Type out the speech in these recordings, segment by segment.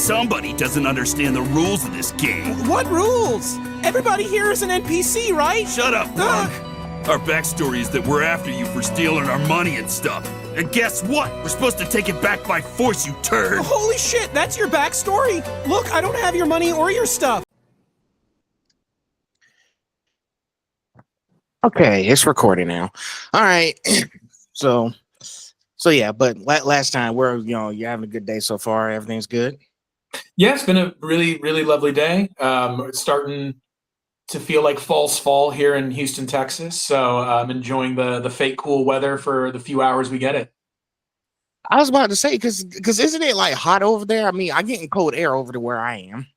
Somebody doesn't understand the rules of this game. What rules? Everybody here is an NPC, right? Shut up, punk! Our backstory is that we're after you for stealing our money and stuff. And guess what? We're supposed to take it back by force, you turd! Holy shit, that's your backstory? Look, I don't have your money or your stuff. Okay, it's recording now. All right. So yeah, but last time you're having a good day so far. Everything's good. Yeah, it's been a really, really lovely day. It's starting to feel like false fall here in Houston, Texas. So I'm enjoying the fake cool weather for the few hours we get it. I was about to say, because isn't it like hot over there? I mean, I'm getting cold air over to where I am.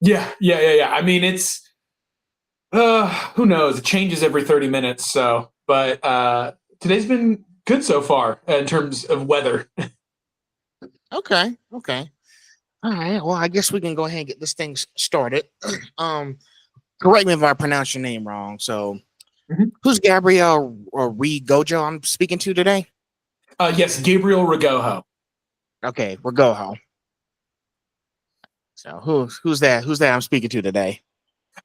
Yeah. I mean, it's who knows? It changes every 30 minutes. So, but today's been good so far in terms of weather. Okay. All right. Well, I guess we can go ahead and get this thing started. Correct me if I pronounce your name wrong. So, Who's Gabriel Regojo I'm speaking to today? Yes, Gabriel Regojo. Okay, Regojo. So who's that? Who's that I'm speaking to today?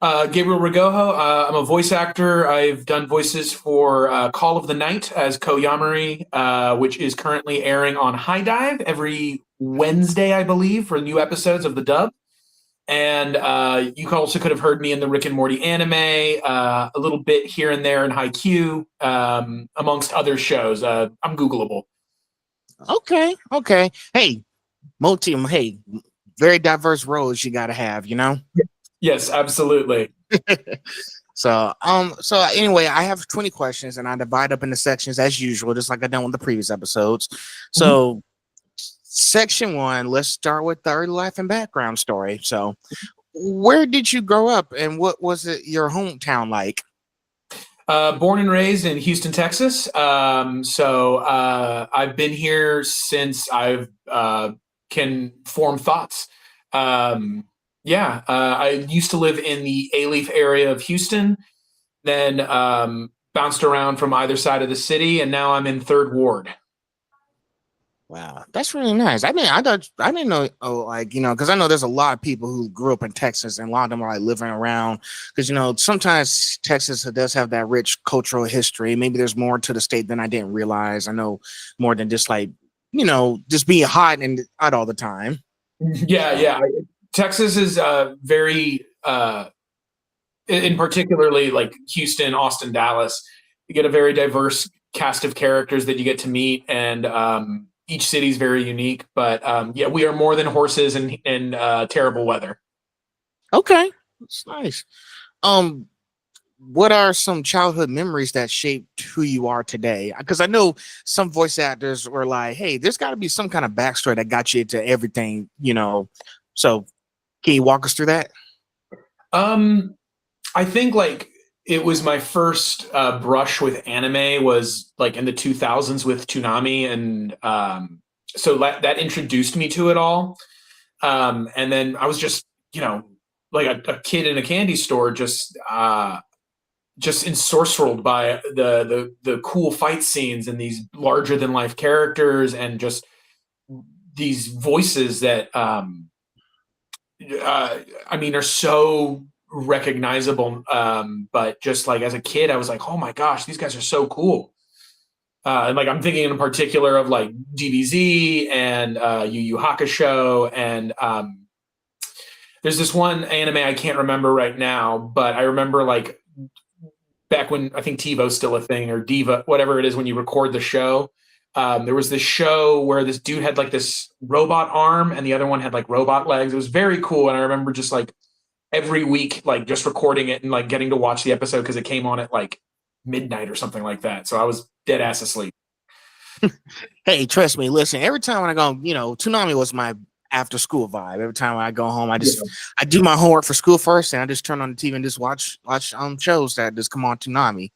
Gabriel Regojo. I'm a voice actor. I've done voices for Call of the Night as Ko Yamari, which is currently airing on High Dive every Wednesday, I believe, for new episodes of the dub. And you also could have heard me in the Rick and Morty anime, a little bit here and there in Haikyuu, amongst other shows. I'm Googleable. Okay. Hey, very diverse roles you got to have, you know? Yes, absolutely. So anyway, I have 20 questions and I divide up into sections as usual, just like I done with the previous episodes. So section 1, let's start with the early life and background story. So where did you grow up and what was it your hometown like? Born and raised in Houston, Texas. So I've been here since I've can form thoughts. I used to live in the A-Leaf area of Houston, then bounced around from either side of the city, and now I'm in 3rd Ward. Wow, that's really nice. I didn't know, because I know there's a lot of people who grew up in Texas, and a lot of them are like living around. Because sometimes Texas does have that rich cultural history. Maybe there's more to the state than I didn't realize. I know more than just just being hot and out all the time. Yeah. Texas is very, in particularly like Houston, Austin, Dallas. You get a very diverse cast of characters that you get to meet, and each city is very unique. But we are more than horses and terrible weather. Okay, that's nice. What are some childhood memories that shaped who you are today? Because I know some voice actors were like, "Hey, there's got to be some kind of backstory that got you into everything," So, can you walk us through that? I think it was my first brush with anime was like in the 2000s with Toonami, and so that introduced me to it all. And then I was just like a kid in a candy store, just ensorcelled by the cool fight scenes and these larger than life characters and just these voices that are so recognizable, but just like as a kid I was like, oh my gosh, these guys are so cool. And like I'm thinking in particular of like DBZ and Yu Yu Hakusho, and there's this one anime I can't remember right now, but I remember like back when I think TiVo's still a thing, or Diva, whatever it is when you record the show. There was this show where this dude had like this robot arm and the other one had like robot legs. It was very cool. And I remember just like every week, like just recording it and like getting to watch the episode because it came on at like midnight or something like that. So I was dead ass asleep. Hey, trust me, listen, every time when I go, Toonami was my after school vibe. Every time I go home, I do my homework for school first and I just turn on the TV and just watch shows that just come on Toonami.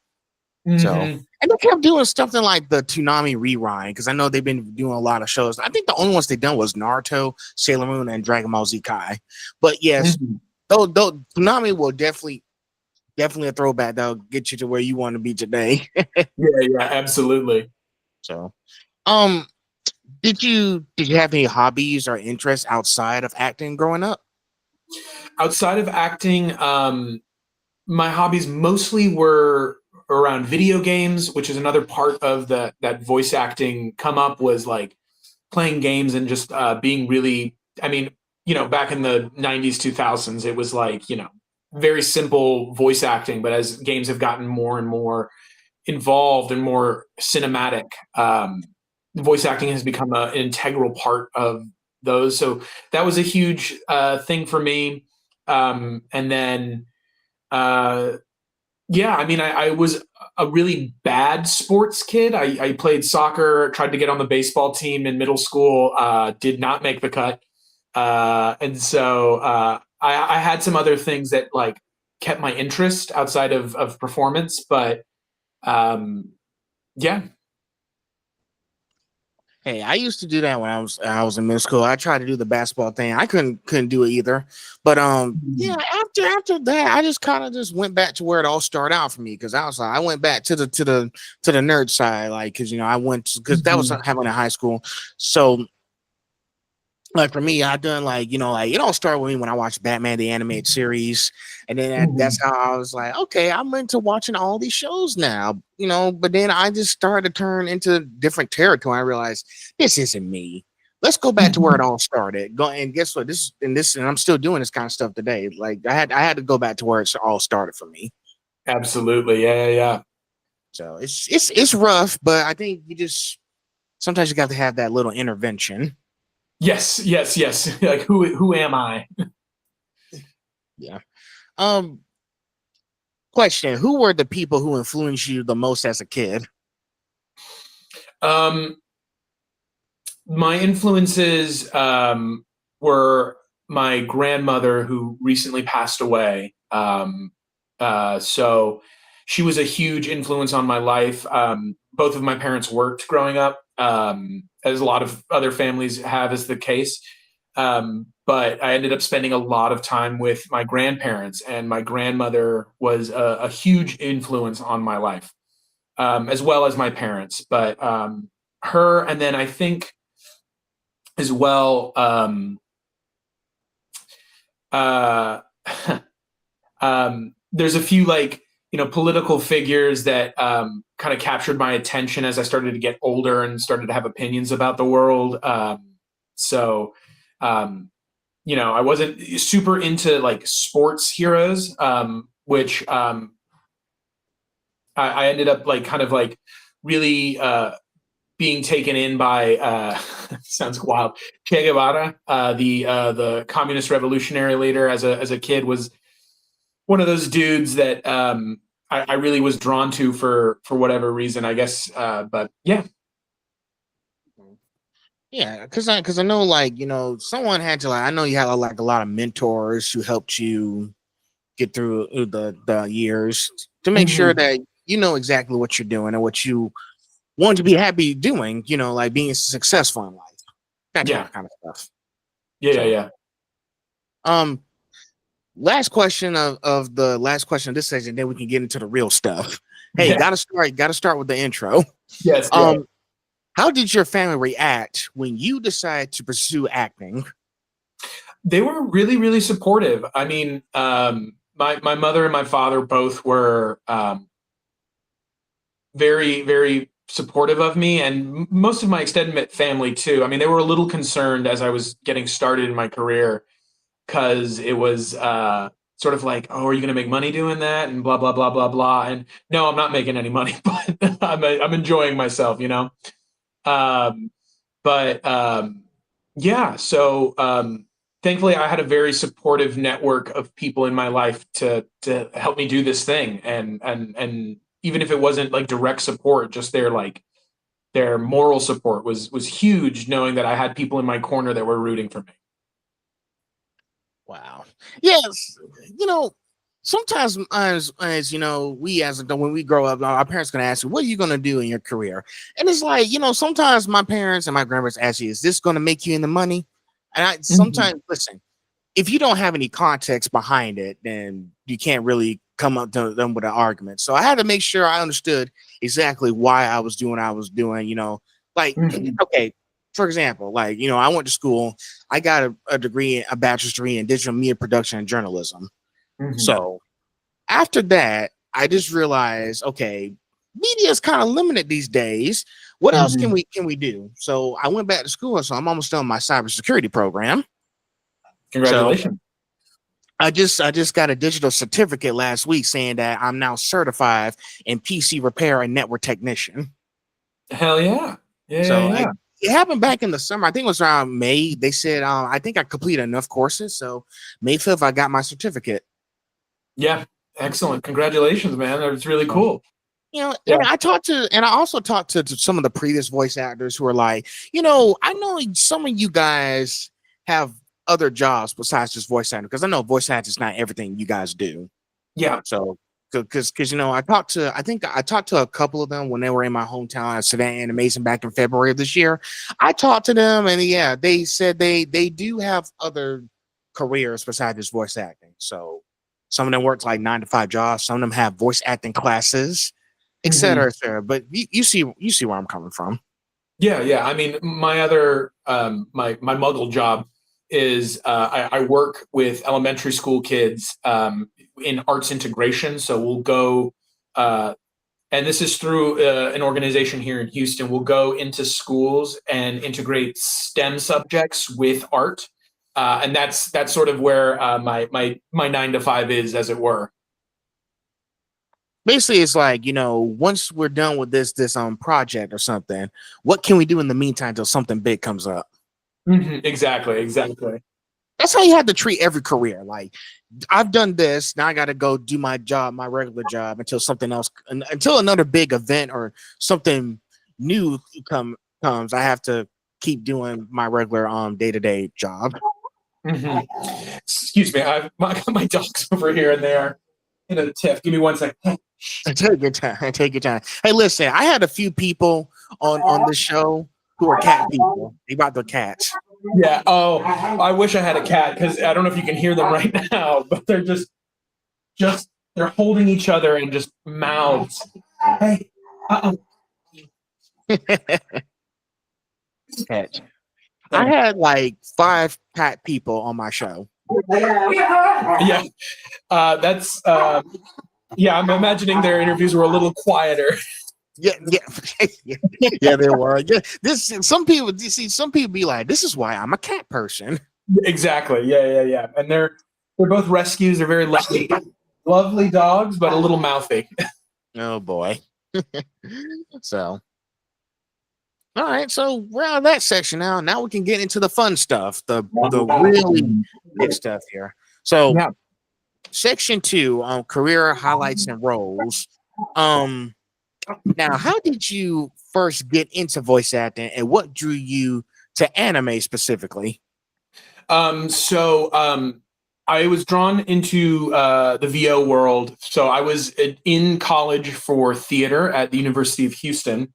So, and they kept doing something like the Toonami Rewind, because I know they've been doing a lot of shows. I think the only ones they've done was Naruto, Sailor Moon, and Dragon Ball Z Kai. But yes, though Toonami will definitely a throwback that'll get you to where you want to be today. yeah, absolutely. So, Did you have any hobbies or interests outside of acting growing up? Outside of acting, my hobbies mostly were around video games, which is another part of that voice acting come up, was like playing games and just being really, I mean, back in the 90s, 2000s, it was like, very simple voice acting. But as games have gotten more and more involved and more cinematic, voice acting has become an integral part of those. So that was a huge thing for me. And then, uh, yeah, I mean, I was a really bad sports kid. I played soccer, tried to get on the baseball team in middle school, did not make the cut. And so I had some other things that like kept my interest outside of performance. But um, yeah. Hey, I used to do that when I was in middle school. I tried to do the basketball thing. I couldn't do it either. But yeah, after that, I just kind of just went back to where it all started out for me, because I went back to the nerd side, like, because I went, because that was Mhm. happening in high school. So like for me, I done like, like it all started with me when I watched Batman the animated series, and then that's Mhm. how I was like, okay, I'm into watching all these shows now, But then I just started to turn into different territory. I realized this isn't me. Let's go back to where it all started. Go, and guess what? And I'm still doing this kind of stuff today. Like I had to go back to where it all started for me. Absolutely. Yeah, yeah, yeah. So it's rough, but I think you just sometimes you got to have that little intervention. Yes, yes, yes. Like who am I? Yeah. Um, Question: Who were the people who influenced you the most as a kid? Um, my influences were my grandmother, who recently passed away. So she was a huge influence on my life. Both of my parents worked growing up, as a lot of other families have, is the case. But I ended up spending a lot of time with my grandparents, and my grandmother was a huge influence on my life, as well as my parents. But her, and then I think as well. Uh, there's a few like political figures that kind of captured my attention as I started to get older and started to have opinions about the world. So, um, I wasn't super into like sports heroes, which I ended up like kind of like really being taken in by sounds wild, Che Guevara, the communist revolutionary leader. As a kid, was one of those dudes that I really was drawn to for whatever reason, I guess. But yeah. Yeah, because I know, like, someone had to, like, I know you had like a lot of mentors who helped you get through the years to make sure Mhm. that you know exactly what you're doing and what you want to be happy doing. Like being successful in life, that Yeah, kind of stuff. yeah, yeah, So, yeah. um, last question of the last question of this section, then we can get into the real stuff. Hey, Yeah. gotta start with the intro. Yes, yeah. Um, how did your family react when you decided to pursue acting? They were really, really supportive. I mean, my mother and my father both were very, very supportive of me, and most of my extended family too. I mean, they were a little concerned as I was getting started in my career, because it was sort of like, oh, are you going to make money doing that? And blah, blah, blah, blah, blah. And no, I'm not making any money, but I'm enjoying myself. Um, but yeah, so thankfully I had a very supportive network of people in my life to help me do this thing. And even if it wasn't like direct support, just their moral support was huge, knowing that I had people in my corner that were rooting for me. Wow. Yes. You know, sometimes as we as when we grow up, our parents gonna ask you, what are you gonna do in your career? And it's like, sometimes my parents and my grandparents ask you, is this gonna make you any money? And I Mhm. sometimes listen, if you don't have any context behind it, then you can't really come up to them with an argument. So I had to make sure I understood exactly why I was doing what I was doing, like, Mhm. okay. for example, like, I went to school, I got a degree, a bachelor's degree in digital media production and journalism. So after that, I just realized, okay, media is kind of limited these days. What else can we do? So I went back to school. So I'm almost done my cybersecurity program. Congratulations. So I just got a digital certificate last week saying that I'm now certified in PC repair and network technician. Hell yeah. It happened back in the summer. I think it was around May. They said, I think I completed enough courses. So May 5th, I got my certificate. Yeah. Excellent. Congratulations, man. That's really cool. And I also talked to some of the previous voice actors who are like, I know some of you guys have other jobs besides just voice acting, because I know voice acting is not everything you guys do. Yeah. So, because I talked to a couple of them when they were in my hometown at Savannah Animation back in February of this year. I talked to them, and yeah, they said they do have other careers besides just voice acting. So some of them work like 9-to-5 jobs. Some of them have voice acting classes, et cetera, et cetera. But you see where I'm coming from. Yeah. I mean, my other my muggle job is I work with elementary school kids in arts integration. So we'll go, and this is through an organization here in Houston. We'll go into schools and integrate STEM subjects with art, and that's sort of where my 9-to-5 is, as it were. Basically, it's like, once we're done with this project or something, what can we do in the meantime until something big comes up? Exactly. That's how you have to treat every career. Like, I've done this, now I got to go do my regular job until another big event or something new comes. I have to keep doing my regular day-to-day job. Excuse me, my dog's over here and there in a tiff. Give me 1 second. Take your time. Hey, listen, I had a few people on the show who are cat people. They brought their cats. Yeah. Oh, I wish I had a cat, because I don't know if you can hear them right now, but they're just they're holding each other and just mouths. Hey. Cat. I had like 5 cat people on my show. Yeah. That's yeah, I'm imagining their interviews were a little quieter. Yeah, they were. Yeah, some people be like, this is why I'm a cat person. Exactly. Yeah. And they're both rescues. They're very lovely dogs, but a little mouthy. Oh boy. So, all right. So we're out of that section now. Now we can get into the fun stuff, the really big stuff here. So, yeah. Section 2, career highlights and roles. Now, how did you first get into voice acting, and what drew you to anime specifically? I was drawn into the VO world. So I was in college for theater at the University of Houston.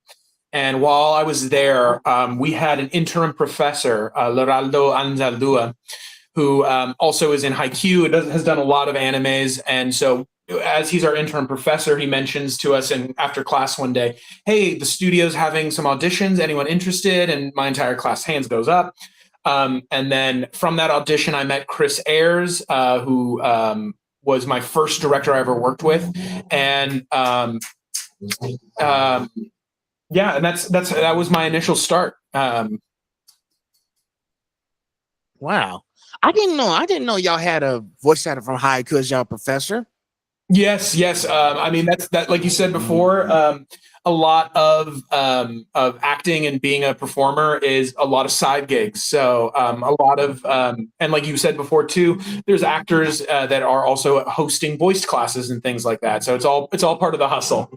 And while I was there, we had an interim professor, Leraldo Anzaldúa, who also is in Haikyuu, has done a lot of animes. And so as he's our interim professor, he mentions to us after class one day, hey, the studio's having some auditions. Anyone interested? And my entire class hands goes up. And then from that audition, I met Chris Ayers, who was my first director I ever worked with. And and that was my initial start. Wow. I didn't know y'all had a voice actor from Haikyuu as y'all professor. Yes. I mean, that's like you said before, a lot of acting and being a performer is a lot of side gigs. So a lot of and like you said before too, there's actors that are also hosting voice classes and things like that. So it's all part of the hustle.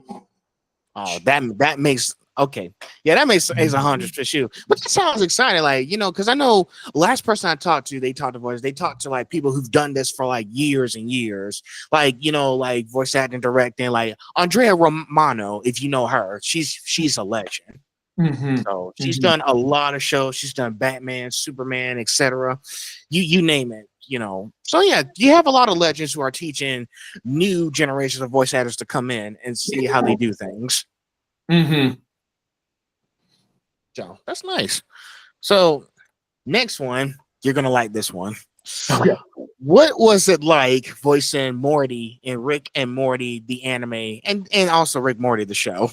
Oh, that makes okay. Yeah, that makes 100 for sure. But that sounds exciting, like, because I know last person I talked to, they talked to like people who've done this for like years and years, like like voice acting, directing, like Andrea Romano. If you know her, she's a legend. So she's done a lot of shows. She's done Batman, Superman, etc. You name it. So yeah, you have a lot of legends who are teaching new generations of voice actors to come in and see how they do things. So that's nice. So next one, you're gonna like this one. Okay. What was it like voicing Morty in Rick and Morty the anime, and also Rick Morty the show?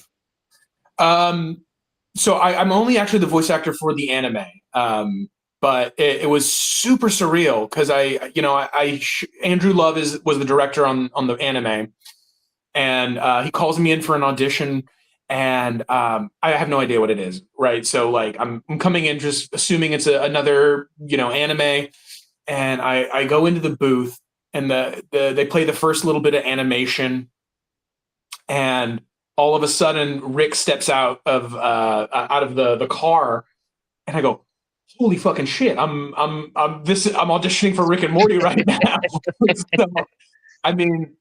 So I'm only actually the voice actor for the anime. But it was super surreal because Andrew Love was the director on the anime, and he calls me in for an audition, and I have no idea what it is, right? So like I'm coming in just assuming it's another anime, and I go into the booth, and they play the first little bit of animation, and all of a sudden Rick steps out of the car, and I go, holy fucking shit! I'm auditioning for Rick and Morty right now. So, I mean,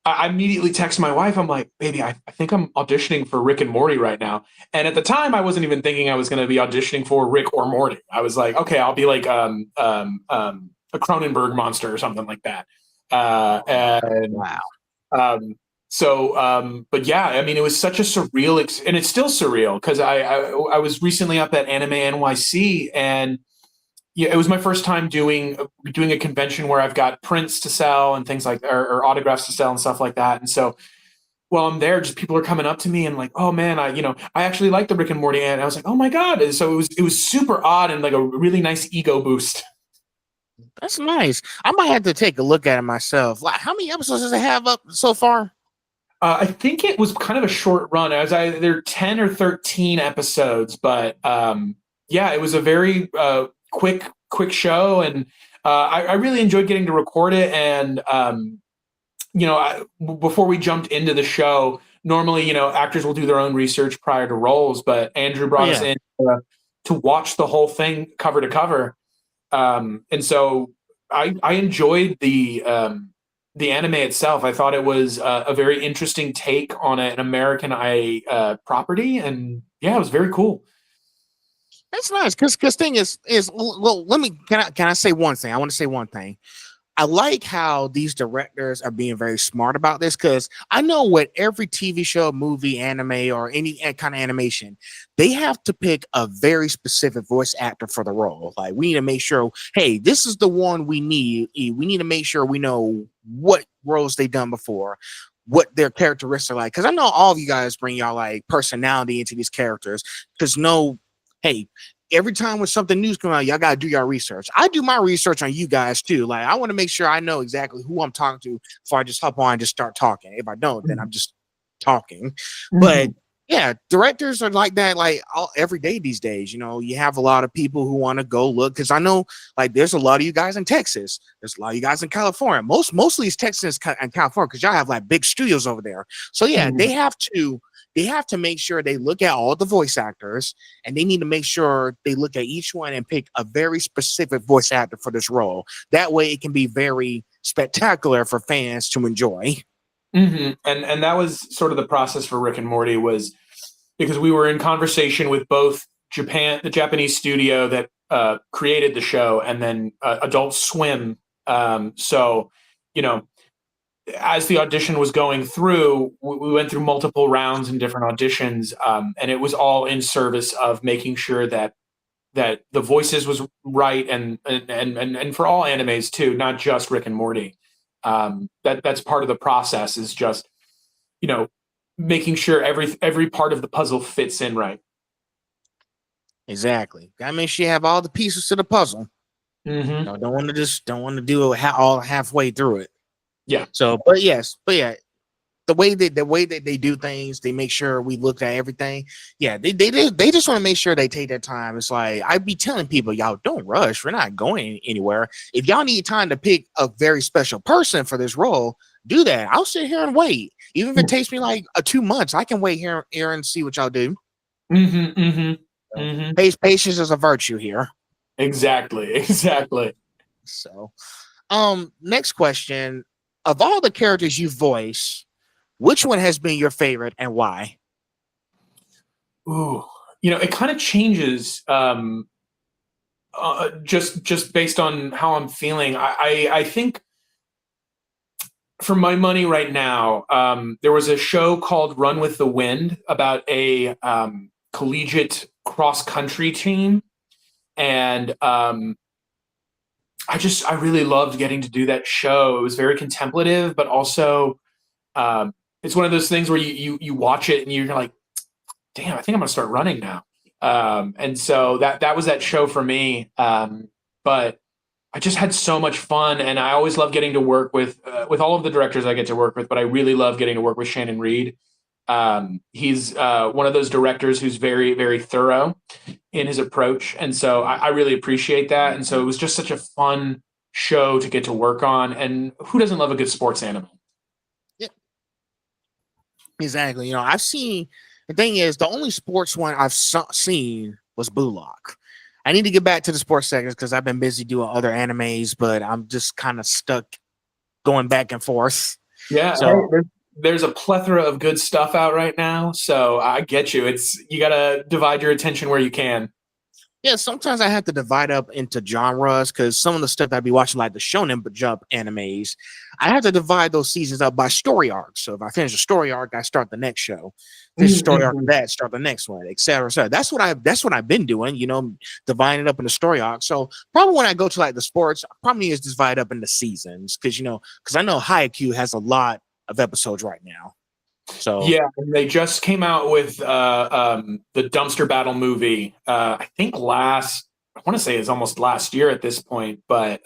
I immediately text my wife. I'm like, baby, I think I'm auditioning for Rick and Morty right now. And at the time, I wasn't even thinking I was going to be auditioning for Rick or Morty. I was like, okay, I'll be like a Cronenberg monster or something like that. Wow. But yeah, I mean, it was such a surreal, and it's still surreal because I was recently up at Anime NYC, and yeah, it was my first time doing a convention where I've got prints to sell and things like, or autographs to sell and stuff like that. And so while I'm there, just people are coming up to me and like, oh man, I actually like the Rick and Morty, and I was like, oh my god. And so it was super odd and like a really nice ego boost. That's nice. I might have to take a look at it myself. Like, how many episodes does it have up so far? I think it was kind of a short run. I was either 10 or 13 episodes, but yeah, it was a very quick show, and I really enjoyed getting to record it. And before we jumped into the show, normally actors will do their own research prior to roles, but Andrew brought us in to watch the whole thing cover to cover, and so I enjoyed the anime itself. I thought it was a very interesting take on an American property, and yeah, it was very cool. That's nice because thing is well, can I say one thing? I want to say one thing. I like how these directors are being very smart about this, because I know with every TV show, movie, anime, or any kind of animation, they have to pick a very specific voice actor for the role. Like, we need to make sure, hey, this is the one we need. We need to make sure we know what roles they've done before, what their characteristics are like. Because I know all of you guys bring y'all like personality into these characters. Because hey, every time when something news comes out, y'all gotta do your research. I do my research on you guys too. Like, I want to make sure I know exactly who I'm talking to before I just hop on and just start talking. If I don't, then I'm just talking. Mm-hmm. But yeah, directors are like that, like every day these days. You have a lot of people who want to go look, because I know like there's a lot of you guys in Texas. There's a lot of you guys in California. Mostly it's Texas and California, because y'all have like big studios over there. So yeah, they have to make sure they look at all the voice actors, and they need to make sure they look at each one and pick a very specific voice actor for this role. That way it can be very spectacular for fans to enjoy. Mm-hmm. And that was sort of the process for Rick and Morty, was because we were in conversation with both the Japanese studio that created the show, and then Adult Swim. So, as the audition was going through, we went through multiple rounds and different auditions, and it was all in service of making sure that the voices was right, and for all animes too, not just Rick and Morty. That's part of the process, is just making sure every part of the puzzle fits in right. Exactly. Gotta make sure you have all the pieces to the puzzle. Mm-hmm. Don't want to do it all halfway through it. Yeah. So, but yeah, the way that they do things, they make sure we look at everything. Yeah, they just want to make sure they take their time. It's like, I be telling people, y'all don't rush. We're not going anywhere. If y'all need time to pick a very special person for this role, do that. I'll sit here and wait. Even if it takes me like 2 months, I can wait here and see what y'all do. Mm-hmm, mm-hmm, mm-hmm. Patience is a virtue here. Exactly. So, next question. Of all the characters you voice, which one has been your favorite and why? Ooh, it kind of changes just based on how I'm feeling. I think for my money right now, there was a show called Run with the Wind about a collegiate cross-country team. And I really loved getting to do that show. It was very contemplative, but also it's one of those things where you watch it and you're like, damn, I think I'm gonna start running now. And so that was that show for me. But I just had so much fun, and I always love getting to work with all of the directors I get to work with. But I really love getting to work with Shannon Reed. He's one of those directors who's very, very thorough in his approach, and so I really appreciate that. And so it was just such a fun show to get to work on. And who doesn't love a good sports anime? Yeah, exactly. I've seen. The thing is, the only sports one I've seen was Blue Lock. I need to get back to the sports segments because I've been busy doing other animes, but I'm just kind of stuck going back and forth. Yeah, so there's a plethora of good stuff out right now, so I get you. You got to divide your attention where you can. Yeah, sometimes I have to divide up into genres because some of the stuff I'd be watching, like the Shonen Jump animes, I have to divide those seasons up by story arcs. So if I finish a story arc, I start the next show. Finish a story arc of that, start the next one, et cetera, et cetera. That's what I've been doing, dividing it up into story arcs. So probably when I go to like the sports, I probably is divide up into seasons because I know Haikyuu has a lot of episodes right now. So yeah, and they just came out with the dumpster battle movie. I think I want to say it's almost last year at this point, but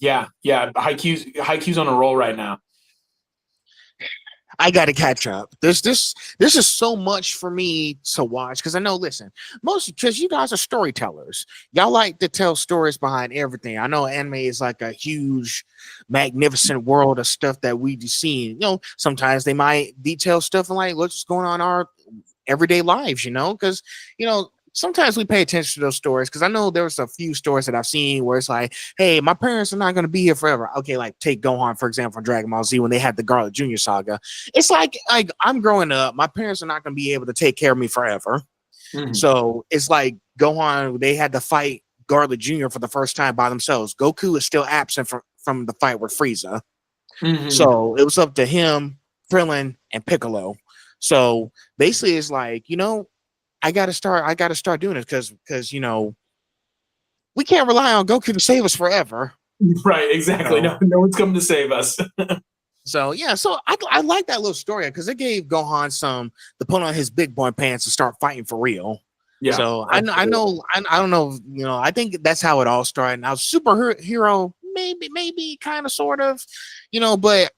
yeah, Haikyuu's on a roll right now. I got to catch up. This is so much for me to watch because I know. Listen, because you guys are storytellers. Y'all like to tell stories behind everything. I know anime is like a huge, magnificent world of stuff that we see. Sometimes they might detail stuff and like what's going on in our everyday lives. Because sometimes we pay attention to those stories because I know there was a few stories that I've seen where it's like, hey, my parents are not going to be here forever. Okay, like take Gohan, for example, from Dragon Ball Z when they had the Garlic Jr. saga. It's like I'm growing up. My parents are not going to be able to take care of me forever. Mm-hmm. So it's like Gohan, they had to fight Garlic Jr. for the first time by themselves. Goku is still absent from the fight with Frieza. Mm-hmm. So it was up to him, Krillin, and Piccolo. So basically it's like, I gotta start doing it because we can't rely on Goku to save us forever. Right, exactly. No one's coming to save us. So yeah, so I like that little story because it gave Gohan to put on his big boy pants and start fighting for real. Yeah. So I don't know, I think that's how it all started. Now superhero, maybe kind of sort of, but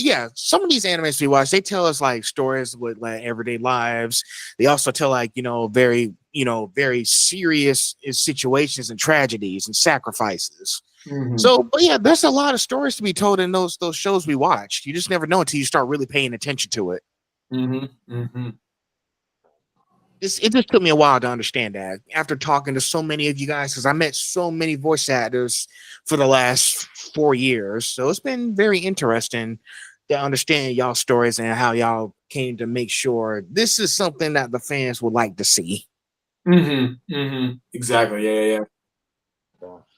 yeah, some of these animes we watch, they tell us like stories with like everyday lives. They also tell like, very serious situations and tragedies and sacrifices. Mm-hmm. So, but yeah, there's a lot of stories to be told in those shows we watch. You just never know until you start really paying attention to it. Mm-hmm. Mm-hmm. It just took me a while to understand that after talking to so many of you guys, because I met so many voice actors for the last 4 years. So it's been very interesting to understand y'all's stories and how y'all came to make sure this is something that the fans would like to see. Mm-hmm. Mm-hmm. Exactly. Yeah.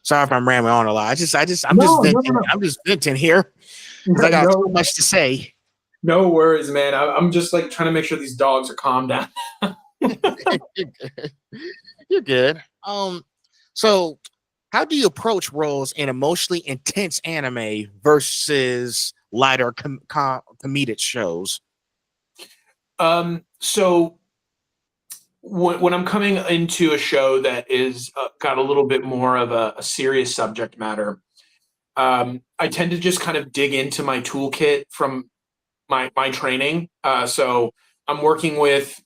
Sorry if I'm rambling on a lot. I'm just venting. No. I'm just venting here because I got so much to say. No worries, man. I'm just like trying to make sure these dogs are calmed down. You're good. So how do you approach roles in emotionally intense anime versus lighter comedic shows? So when I'm coming into a show that is got a little bit more of a serious subject matter, I tend to just kind of dig into my toolkit from my training. So I'm working with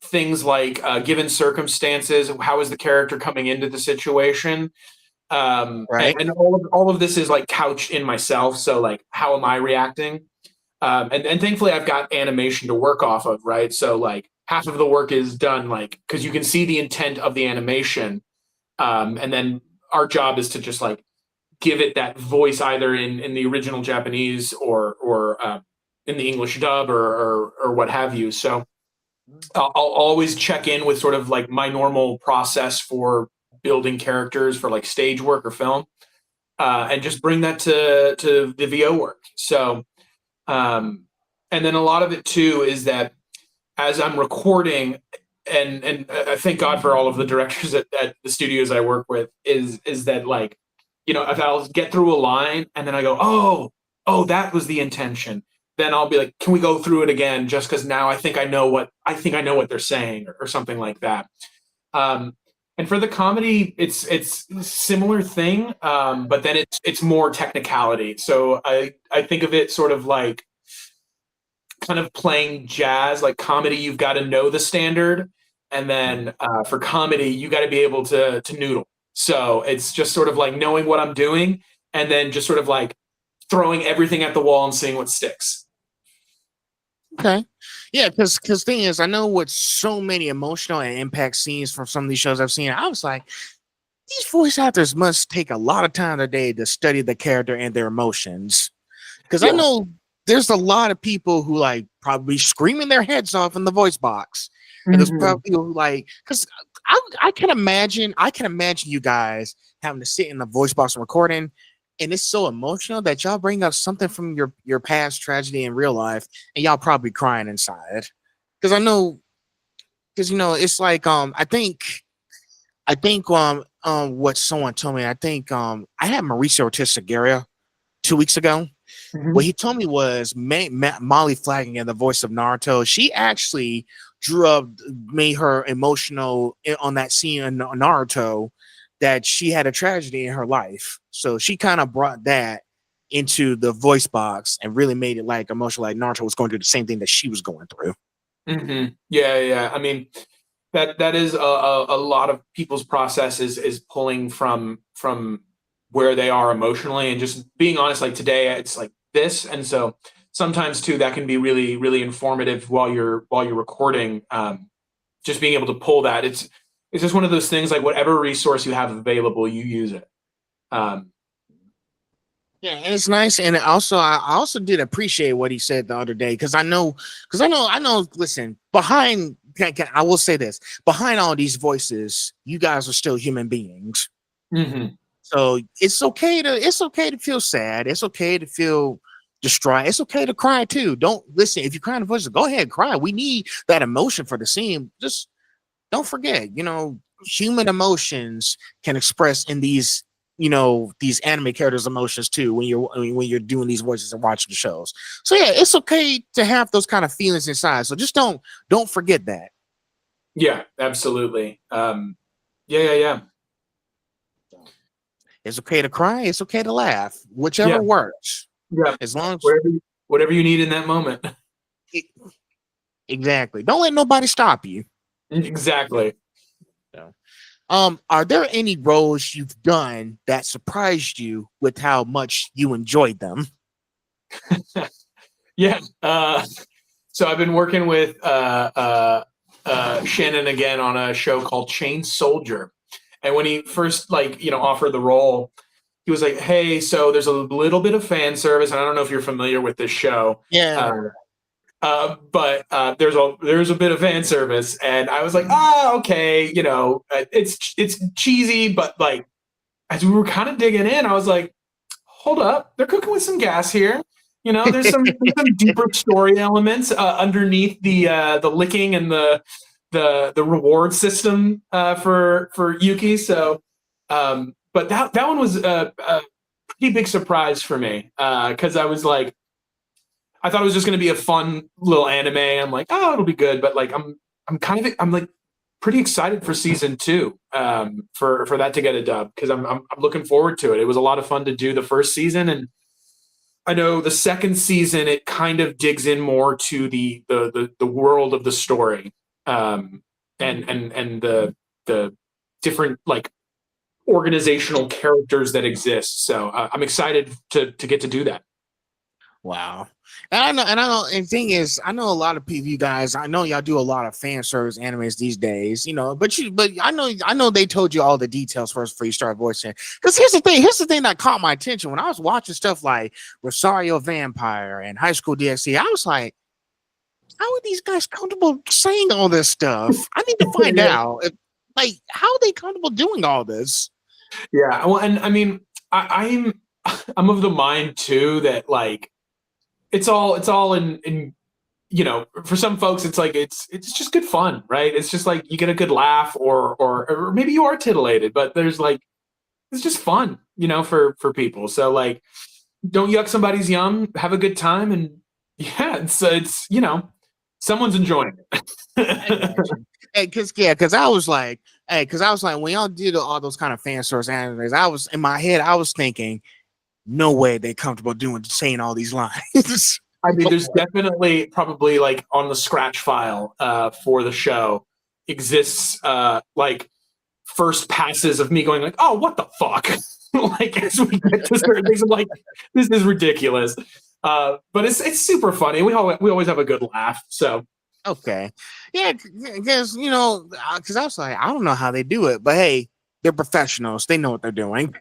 things like given circumstances, how is the character coming into the situation? Right. And all of this is like couched in myself. So like, how am I reacting? And thankfully I've got animation to work off of, right? So like half of the work is done, like, cause you can see the intent of the animation. And then our job is to just like give it that voice either in the original Japanese or in the English dub or what have you. So I'll always check in with sort of like my normal process for building characters for like stage work or film, and just bring that to the VO work. So, and then a lot of it too is that as I'm recording, and I thank God for all of the directors at the studios I work with, is that, like, if I'll get through a line and then I go, oh, that was the intention, then I'll be like, can we go through it again? Just because now I think I know what they're saying, or something like that. And for the comedy, it's similar thing, but then it's more technicality. So I think of it sort of like kind of playing jazz. Like comedy, you've got to know the standard, and then for comedy, you got to be able to noodle. So it's just sort of like knowing what I'm doing, and then just sort of like throwing everything at the wall and seeing what sticks. Okay. Yeah, because thing is, I know with so many emotional and impact scenes from some of these shows I've seen, I was like, these voice actors must take a lot of time a day to study the character and their emotions. Because I know there's a lot of people who like probably screaming their heads off in the voice box. And there's probably people who like, because I can imagine you guys having to sit in the voice box and recording, and it's so emotional that y'all bring up something from your past tragedy in real life, and y'all probably crying inside. Because I know, it's like what someone told me. I think I had Mauricio Testagara 2 weeks ago. What he told me was Molly Flanagan, in the voice of Naruto, she actually made her emotional on that scene in Naruto, that she had a tragedy in her life. So she kind of brought that into the voice box and really made it like emotional, like Naruto was going through the same thing that she was going through. Yeah. I mean, that is a lot of people's process is pulling from where they are emotionally, and just being honest. Like today, it's like this, and so sometimes too that can be really, really informative while you're recording. Just being able to pull that, it's just one of those things. Like whatever resource you have available, you use it. Yeah, and it's nice. And also, I also did appreciate what he said the other day, because I know. Listen, I will say this: behind all these voices, you guys are still human beings. So it's okay to feel sad. It's okay to feel distraught. It's okay to cry too. Don't listen. If you're crying in voices, go ahead, cry. We need that emotion for the scene. Just don't forget, human emotions can express in these anime characters' emotions too when you're doing these voices and watching the shows. So yeah, it's okay to have those kind of feelings inside. So just don't forget that. Yeah, absolutely. Yeah. It's okay to cry. It's okay to laugh. Whichever works. Yeah, as long as whatever you need in that moment. Exactly. Don't let nobody stop you. Exactly. Are there any roles you've done that surprised you with how much you enjoyed them? Yeah. So I've been working with Shannon again on a show called Chain Soldier. And when he first offered the role, he was like, hey, so there's a little bit of fan service. And I don't know if you're familiar with this show. Yeah. But there's a bit of fan service, and I was like, okay, it's cheesy, but like as we were kind of digging in, I was like, hold up, they're cooking with some gas here. There's some deeper story elements underneath the licking and the reward system for Yuki. So, but that one was a pretty big surprise for me, because I was like, I thought it was just going to be a fun little anime. I'm like, oh, it'll be good, but like I'm like pretty excited for season 2, for that to get a dub, because I'm looking forward to it. It was a lot of fun to do the first season, and I know the second season it kind of digs in more to the world of the story, and the different like organizational characters that exist. So I'm excited to get to do that. Wow. And the thing is, I know a lot of people, you guys, I know y'all do a lot of fan service animes these days, but I know they told you all the details first before you start voicing. Because here's the thing that caught my attention when I was watching stuff like Rosario Vampire and High School DxD. I was like, how are these guys comfortable saying all this stuff? I need to find out, how are they comfortable doing all this? Yeah. Well, and I mean, I'm of the mind too that like, it's all in you know, for some folks, it's like it's just good fun, right? It's just like you get a good laugh, or maybe you are titillated, but there's like it's just fun, you know, for people. So like, don't yuck somebody's yum, have a good time, and yeah, it's you know, someone's enjoying I got it. you. Hey, because I was like, when y'all did all those kind of fan source animes, I was in my head, I was thinking, no way they comfortable saying all these lines. I mean, there's definitely probably like on the scratch file for the show exists like first passes of me going like, oh, what the fuck? Like as we get to certain things, I'm like, this is ridiculous. But it's super funny. We always have a good laugh. So Okay, yeah, because you know, because I was like, I don't know how they do it, but hey, they're professionals. They know what they're doing.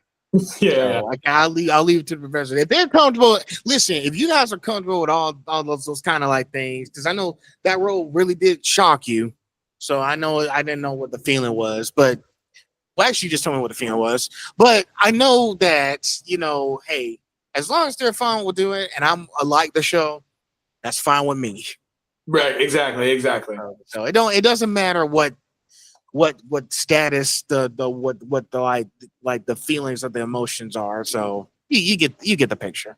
yeah. So, like I'll leave it to the professionals. If they're comfortable, listen. If you guys are comfortable with all those kind of like things, because I know that role really did shock you. So I know I didn't know what the feeling was, but well, actually, you just told me what the feeling was. But I know that you know, hey, as long as they're fine with doing it, and I like the show, that's fine with me. Right, exactly. So it doesn't matter what status what the like the feelings of the emotions are. So you get the picture.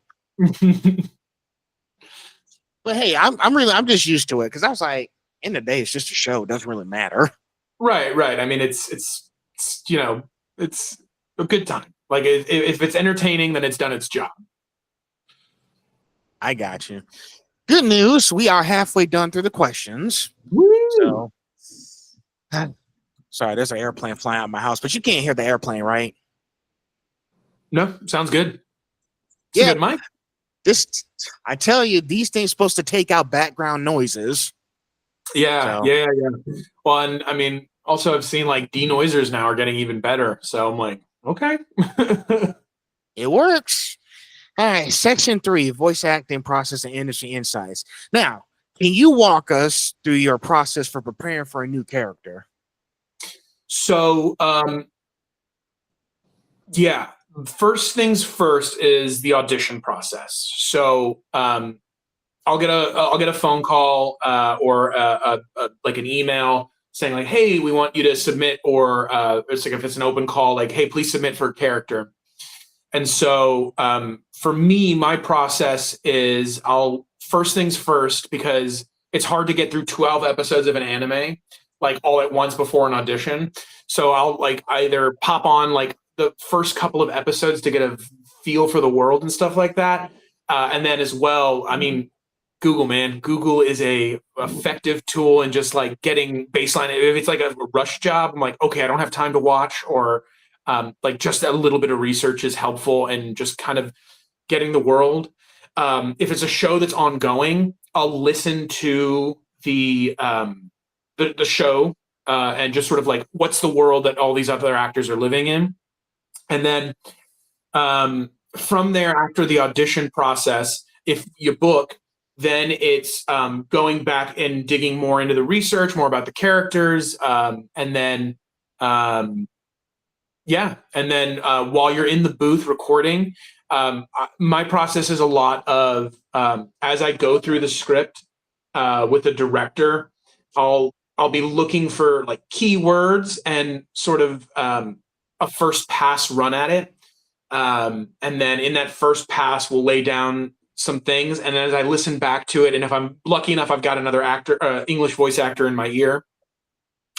But hey, I'm just used to it because I was like, in the day, it's just a show. It doesn't really matter. Right. I mean, it's you know, it's a good time. Like if it's entertaining, then it's done its job. I got you. Good news. We are halfway done through the questions. Woo! So sorry, there's an airplane flying out of my house, but you can't hear the airplane, right? No, sounds good. It's Yeah. a good mic. This I tell you, these things supposed to take out background noises. Yeah. So Well, and I mean, also I've seen like denoisers now are getting even better. So I'm like, okay. it works. All right, section 3, voice acting process and industry insights. Now, can you walk us through your process for preparing for a new character? So yeah, first things first is the audition process. So I'll get a phone call or like an email saying like, hey, we want you to submit, or it's like if it's an open call, like, hey, please submit for a character. And so for me, my process is I'll first things first, because it's hard to get through 12 episodes of an anime like all at once before an audition. So I'll like either pop on like the first couple of episodes to get a feel for the world and stuff like that. And then as well, I mean, Google is a effective tool in just like getting baseline. If it's like a rush job, I'm like, okay, I don't have time to watch, or like just a little bit of research is helpful and just kind of getting the world. If it's a show that's ongoing, I'll listen to the show and just sort of like what's the world that all these other actors are living in, and then from there, after the audition process, if you book, then it's going back and digging more into the research, more about the characters, and then while you're in the booth recording, my process is a lot of as I go through the script with the director, I'll be looking for like keywords and sort of a first pass run at it, and then in that first pass, we'll lay down some things, and as I listen back to it, and if I'm lucky enough, I've got another English voice actor in my ear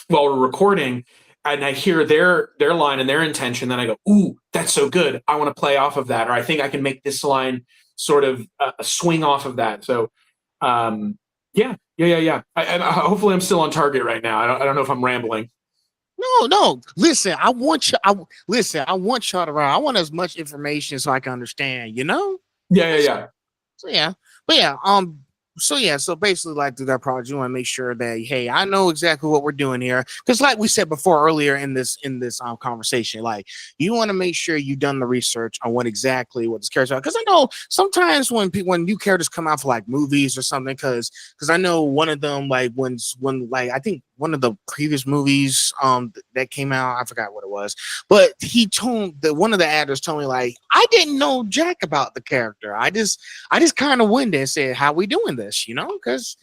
while we're recording, and I hear their line and their intention, then I go, ooh, that's so good. I want to play off of that, or I think I can make this line sort of swing off of that. So, yeah. Hopefully, I'm still on target right now. I don't know if I'm rambling. No. Listen, I want you. I want y'all to run. I want as much information so I can understand. You know. Yeah. So yeah, but yeah, so basically, like through that project, you want to make sure that hey, I know exactly what we're doing here, because like we said before earlier in this conversation, like you want to make sure you've done the research on what this character. Because I know sometimes when new characters come out for like movies or something, because I know one of them like when like I think one of the previous movies that came out. I forgot what it was, but he told that one of the actors told me like I didn't know jack about the character. I just kind of went there and said, "How we doing this?" Because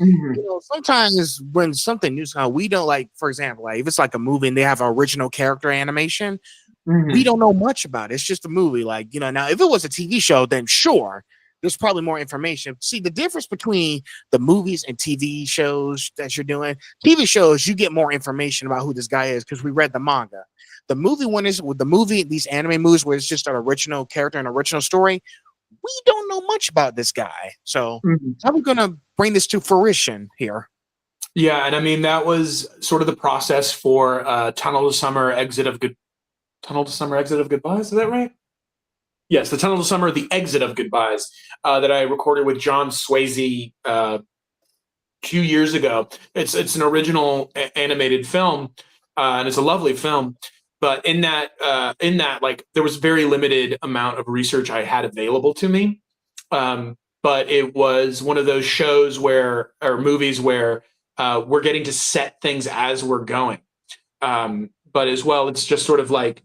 sometimes when something new, how we don't like, for example, like if it's like a movie and they have original character animation, we don't know much about it. It's just a movie, like Now, if it was a TV show, then sure. There's probably more information. See, the difference between the movies and TV shows that you're doing, TV shows, you get more information about who this guy is because we read the manga. The movie one is with the movie, these anime movies where it's just an original character and original story. We don't know much about this guy. So how are we going to bring this to fruition here? Yeah, and I mean, that was sort of the process for Tunnel to Summer, Exit of Goodbyes. Is that right? Yes, the Tunnel to Summer, the Exit of Goodbyes, that I recorded with John Swayze 2 years ago. It's an original animated film, and it's a lovely film. But in that, like, there was very limited amount of research I had available to me. But it was one of those shows or movies where we're getting to set things as we're going. But as well, it's just sort of like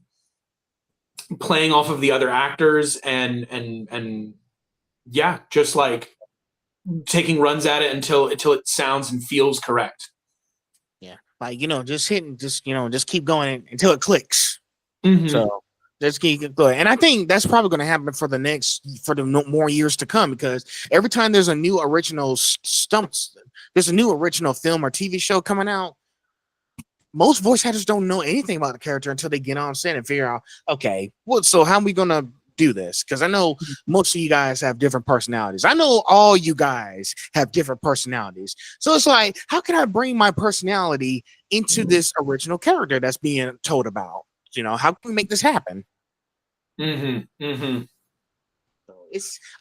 playing off of the other actors and yeah, just like taking runs at it until it sounds and feels correct. Yeah, like just keep going until it clicks. So let's keep going, and I think that's probably going to happen for the more years to come, because every time there's a new original there's a new original film or TV show coming out. Most voice actors don't know anything about the character until they get on set and figure out, okay, so how are we going to do this? Because I know most of you guys have different personalities. I know all you guys have different personalities. So it's like, how can I bring my personality into this original character that's being told about? How can we make this happen? So I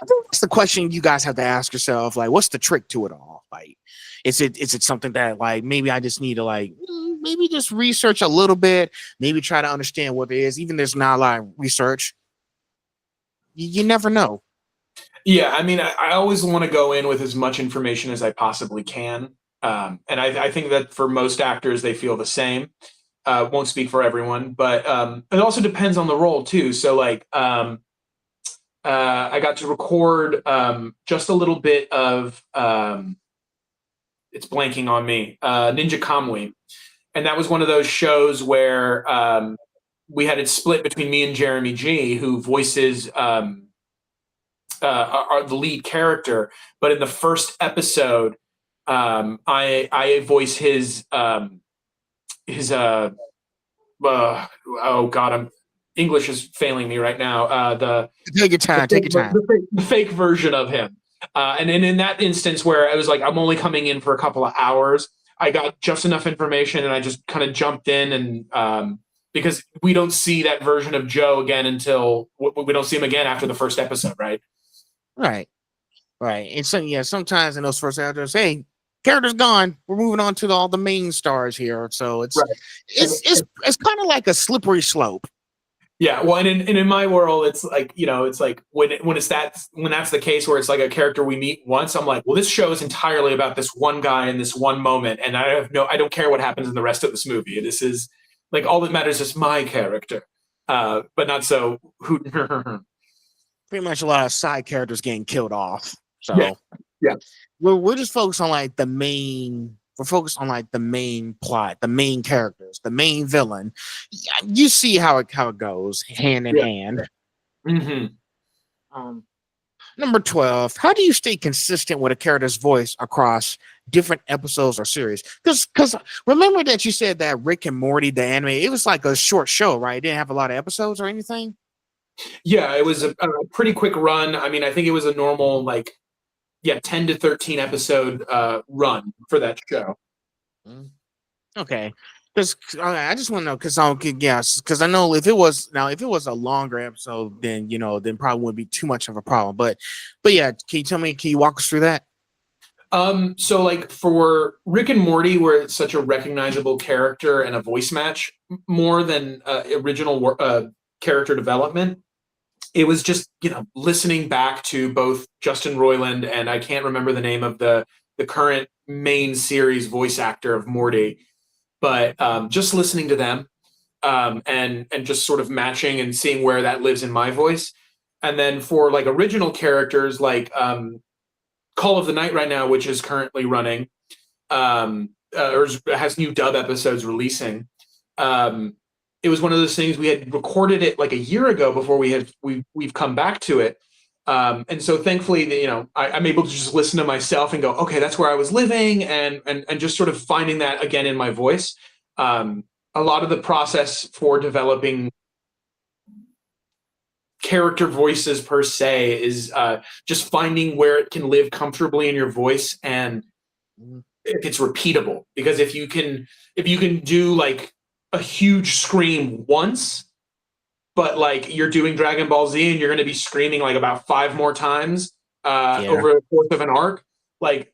think that's the question you guys have to ask yourself. Like, what's the trick to it all? Like, is it something that like maybe I just need to like maybe just research a little bit, maybe try to understand what it is, even there's not a lot of research. You never know. Yeah, I mean, I always want to go in with as much information as I possibly can. And I think that for most actors, they feel the same. Won't speak for everyone, but it also depends on the role too. So like, I got to record just a little bit of, it's blanking on me, Ninja Kamui. And that was one of those shows where we had it split between me and Jeremy G, who voices are the lead character. But in the first episode, I voice his oh God, English is failing me right now. Take your time. The fake version of him. And then in that instance where I was like, I'm only coming in for a couple of hours, I got just enough information and I just kind of jumped in and because we don't see that version of Joe again until we don't see him again after the first episode, right? Right. And so sometimes in those first episodes, hey, character's gone. We're moving on to all the main stars here. So it's kind of like a slippery slope. Yeah, well, and in my world, it's like it's like when that's the case where it's like a character we meet once, I'm like, well, this show is entirely about this one guy in this one moment, and I don't care what happens in the rest of this movie. This is like all that matters is my character, but not so. Pretty much a lot of side characters getting killed off. So yeah. We're just focused on like the main. We're focused on like the main plot, the main characters, the main villain. You see how it goes hand in hand. Number 12. How do you stay consistent with a character's voice across different episodes or series? Because remember that you said that Rick and Morty, the anime, it was like a short show, right? It didn't have a lot of episodes or anything. Yeah, it was a pretty quick run. I mean, I think it was a normal 10 to 13 episode run for that show. Okay. Because I just want to know, because I know if it was a longer episode, then then probably wouldn't be too much of a problem. But yeah, can you walk us through that? So like for Rick and Morty, where it's such a recognizable character and a voice match more than original character development, it was just listening back to both Justin Roiland and I can't remember the name of the current main series voice actor of Morty. but just listening to them and just sort of matching and seeing where that lives in my voice. And then for like original characters, like Call of the Night right now, which is currently running, or has new dub episodes releasing. It was one of those things we had recorded it like a year ago before we've come back to it. And so thankfully, I'm able to just listen to myself and go, okay, that's where I was living, and just sort of finding that again in my voice. A lot of the process for developing character voices per se is just finding where it can live comfortably in your voice and if it's repeatable. Because if you can do like a huge scream once, but like you're doing Dragon Ball Z and you're going to be screaming like about 5 more times over the course of an arc, like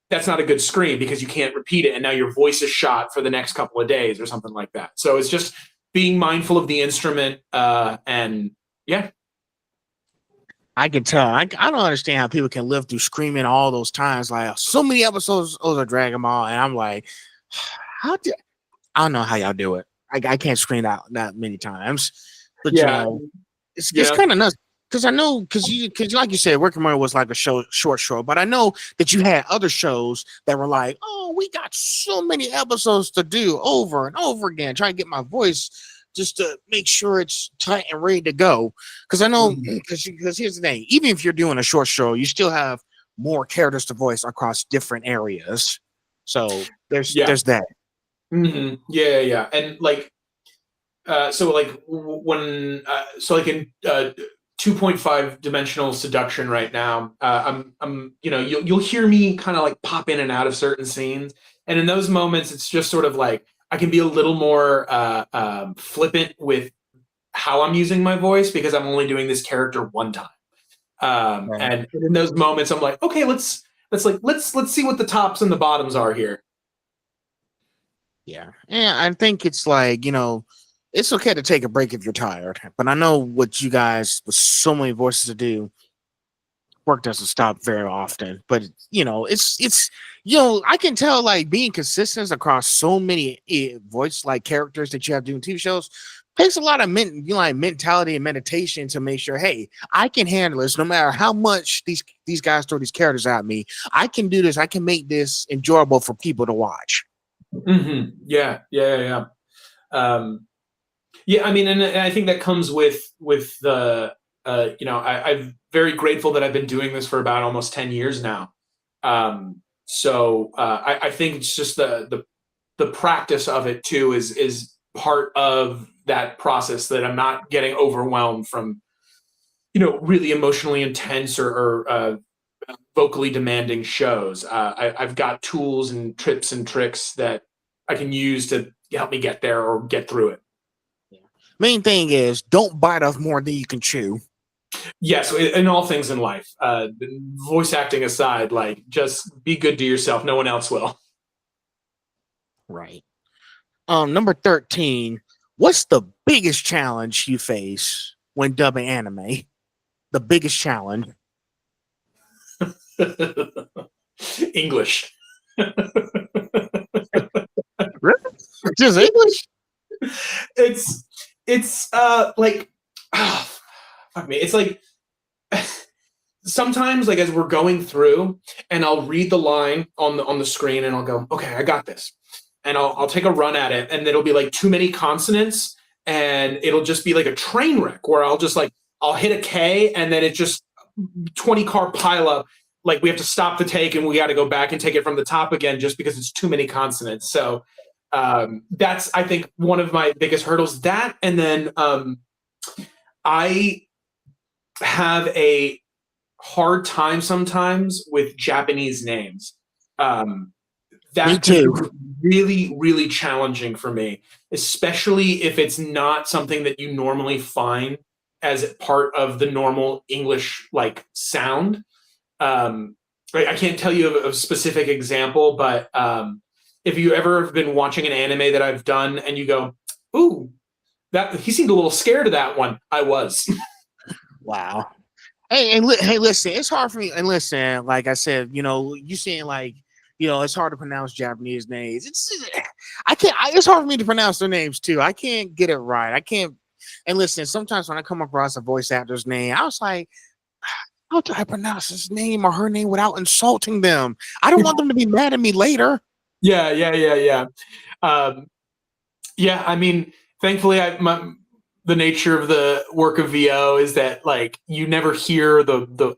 that's not a good scream because you can't repeat it. And now your voice is shot for the next couple of days or something like that. So it's just being mindful of the instrument and yeah. I can tell. I don't understand how people can live through screaming all those times. Like so many episodes of Dragon Ball, and I'm like, I don't know how y'all do it. I can't scream out that many times. But it's kind of nuts. Because I know, because like you said, Rick and Morty was like a short show, but I know that you had other shows that were like, oh, we got so many episodes to do over and over again, trying to get my voice just to make sure it's tight and ready to go. Because I know, because here's the thing, even if you're doing a short show, you still have more characters to voice across different areas. So there's that. Mm-hmm. Yeah. And like, so like when, so like in 2.5 dimensional seduction right now, I'm you'll hear me kind of like pop in and out of certain scenes. And in those moments, it's just sort of like, I can be a little more flippant with how I'm using my voice because I'm only doing this character one time. Right. And in those moments, I'm like, okay, let's see what the tops and the bottoms are here. Yeah. And I think it's like, it's okay to take a break if you're tired, but I know what you guys with so many voices to do, work doesn't stop very often. But it's I can tell like being consistent across so many voice like characters that you have doing TV shows takes a lot of mentality and meditation to make sure, hey, I can handle this no matter how much these guys throw these characters at me. I can do this. I can make this enjoyable for people to watch. Mm-hmm. Yeah. Yeah, I mean, and I think that comes with the, I'm very grateful that I've been doing this for about almost 10 years now. So I think it's just the practice of it too is part of that process, that I'm not getting overwhelmed from, really emotionally intense or vocally demanding shows. I've got tools and tips and tricks that I can use to help me get there or get through it. Main thing is don't bite off more than you can chew. Yes, in all things in life, voice acting aside, like just be good to yourself. No one else will. Right. Number 13. What's the biggest challenge you face when dubbing anime? The biggest challenge. English. Really? Just English? It's like, fuck me. It's like sometimes like as we're going through and I'll read the line on the screen and I'll go, okay, I got this. And I'll take a run at it and it'll be like too many consonants and it'll just be like a train wreck where I'll hit a K and then it just 20 car pileup. Like we have to stop the take and we got to go back and take it from the top again just because it's too many consonants. So that's, I think, one of my biggest hurdles. That, and then I have a hard time sometimes with Japanese names. That is really, really challenging for me, especially if it's not something that you normally find as part of the normal English like sound. I can't tell you a specific example, but if you ever have been watching an anime that I've done and you go, ooh, that he seemed a little scared of that one. I was. Wow. Hey, listen, it's hard for me. And listen, like I said, you saying like, it's hard to pronounce Japanese names. I can't. It's hard for me to pronounce their names too. I can't get it right. I can't. And listen, sometimes when I come across a voice actor's name, I was like, how do I pronounce his name or her name without insulting them? I don't want them to be mad at me later. Yeah. Yeah, I mean, thankfully, the nature of the work of VO is that like you never hear the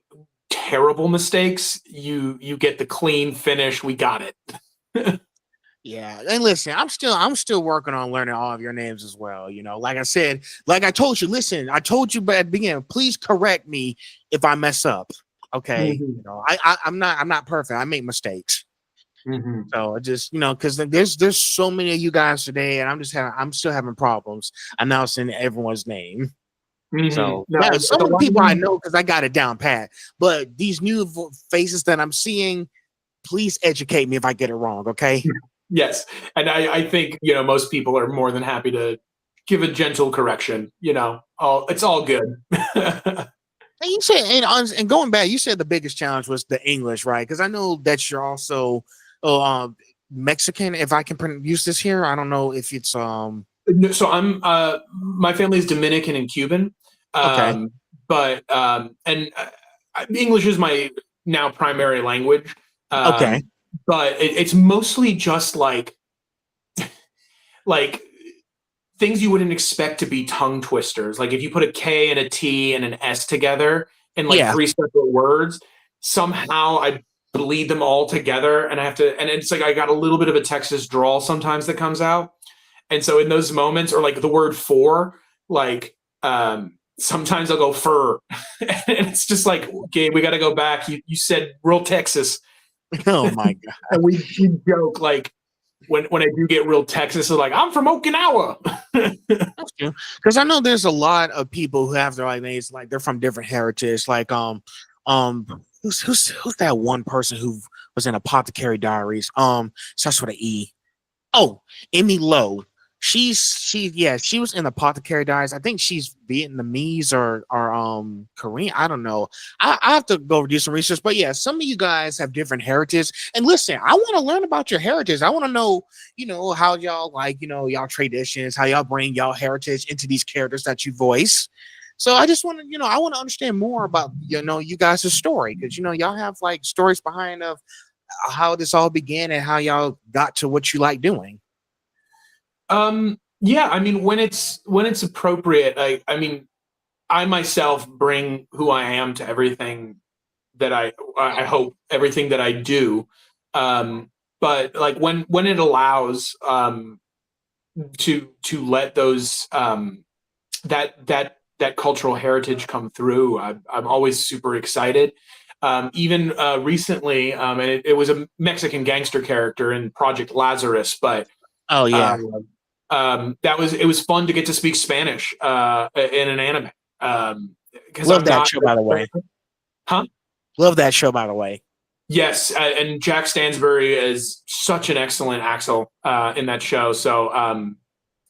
terrible mistakes. You get the clean finish. We got it. Yeah, and listen, I'm still working on learning all of your names as well. You know, like I said, like I told you, listen, I told you at the beginning, please correct me if I mess up. Okay. Mhm. You know, I'm not perfect. I make mistakes. Mhm. So I just, you know, because there's so many of you guys today, and I'm still having problems announcing everyone's name. Mhm. So No, yeah, it's some a of the lot of people I them. know because I got it down pat, but these new faces that I'm seeing, please educate me if I get it wrong. Okay. Yes, and I think most people are more than happy to give a gentle correction. It's all good. And you said, and going back, you said the biggest challenge was the English, right? Because I know that you're also Mexican. If I can use this here, I don't know if it's No, so I'm my family is Dominican and Cuban, okay, but and English is my now primary language. okay, But it's mostly just like things you wouldn't expect to be tongue twisters. Like if you put a K and a T and an S together in like yeah, three separate words, somehow I bleed them all together, and I have to. And it's like I got a little bit of a Texas drawl sometimes that comes out. And so in those moments, or like the word for, like sometimes I'll go fur, and it's just like, okay, we got to go back. You said real Texas, oh my god, and we joke like when I do get real Texas, it's like I'm from Okinawa. that's true. Because I know there's a lot of people who have their like names, like they're from different heritage, like um, who's that one person who was in Apothecary Diaries? Starts with an E. Oh, Emmy Lowe. She was in Apothecary Diaries. I think she's Vietnamese or Korean. I don't know. I have to go do some research. But yeah, some of you guys have different heritage. And listen, I want to learn about your heritage. I want to know, how y'all y'all traditions, how y'all bring y'all heritage into these characters that you voice. So I just want to, I want to understand more about you guys' story because y'all have like stories behind of how this all began and how y'all got to what you like doing. Yeah, I mean when it's appropriate, I mean I myself bring who I am to everything that I hope everything that I do. Um, but like when it allows to let those that cultural heritage come through, I'm always super excited. Even recently, and it was a Mexican gangster character in Project Lazarus, but Oh yeah. um, it was fun to get to speak Spanish in an anime because Love I'm that not. show, by the way. Huh? Love that show, by the way. Yes, and Jack Stansbury is such an excellent Axel in that show. So,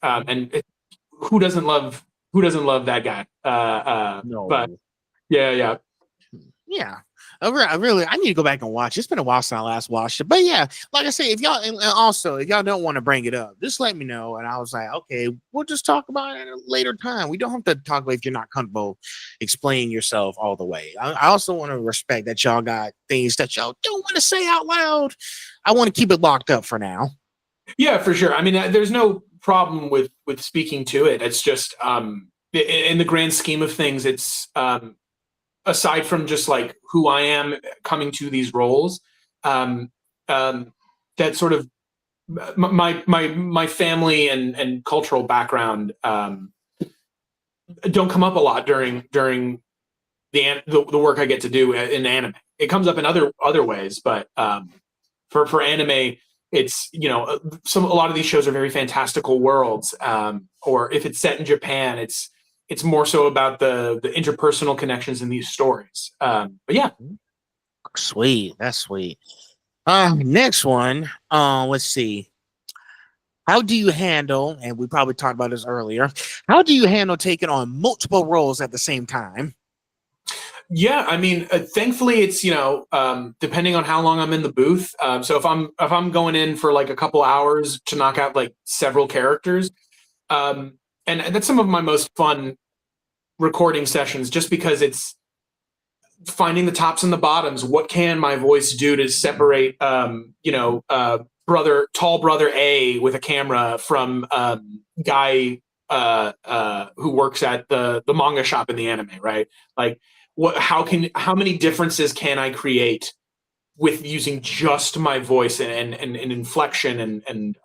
who doesn't love that guy? But No. yeah. Yeah. I need to go back and watch. It's been a while since I last watched it. But yeah, like I say, if y'all and also if y'all don't want to bring it up, just let me know. And I was like, okay, we'll just talk about it at a later time. We don't have to talk about if you're not comfortable explaining yourself all the way. I also want to respect that y'all got things that y'all don't want to say out loud. I want to keep it locked up for now. Yeah, for sure. I mean, there's no problem with speaking to it. It's just in the grand scheme of things, it's aside from just like who I am coming to these roles, um, that sort of my family and cultural background don't come up a lot during the work I get to do in anime. It comes up in other ways, but for anime, it's a lot of these shows are very fantastical worlds, or if it's set in Japan, it's more so about the interpersonal connections in these stories. But yeah. Sweet. That's sweet. Next one. Let's see. How do you handle, and we probably talked about this earlier, how do you handle taking on multiple roles at the same time? Yeah, I mean, thankfully, it's depending on how long I'm in the booth. So if I'm going in for like a couple hours to knock out like several characters, um, and that's some of my most fun recording sessions, just because it's finding the tops and the bottoms. What can my voice do to separate, tall brother A with a camera from guy who works at the manga shop in the anime, right? Like, how many differences can I create with using just my voice and inflection and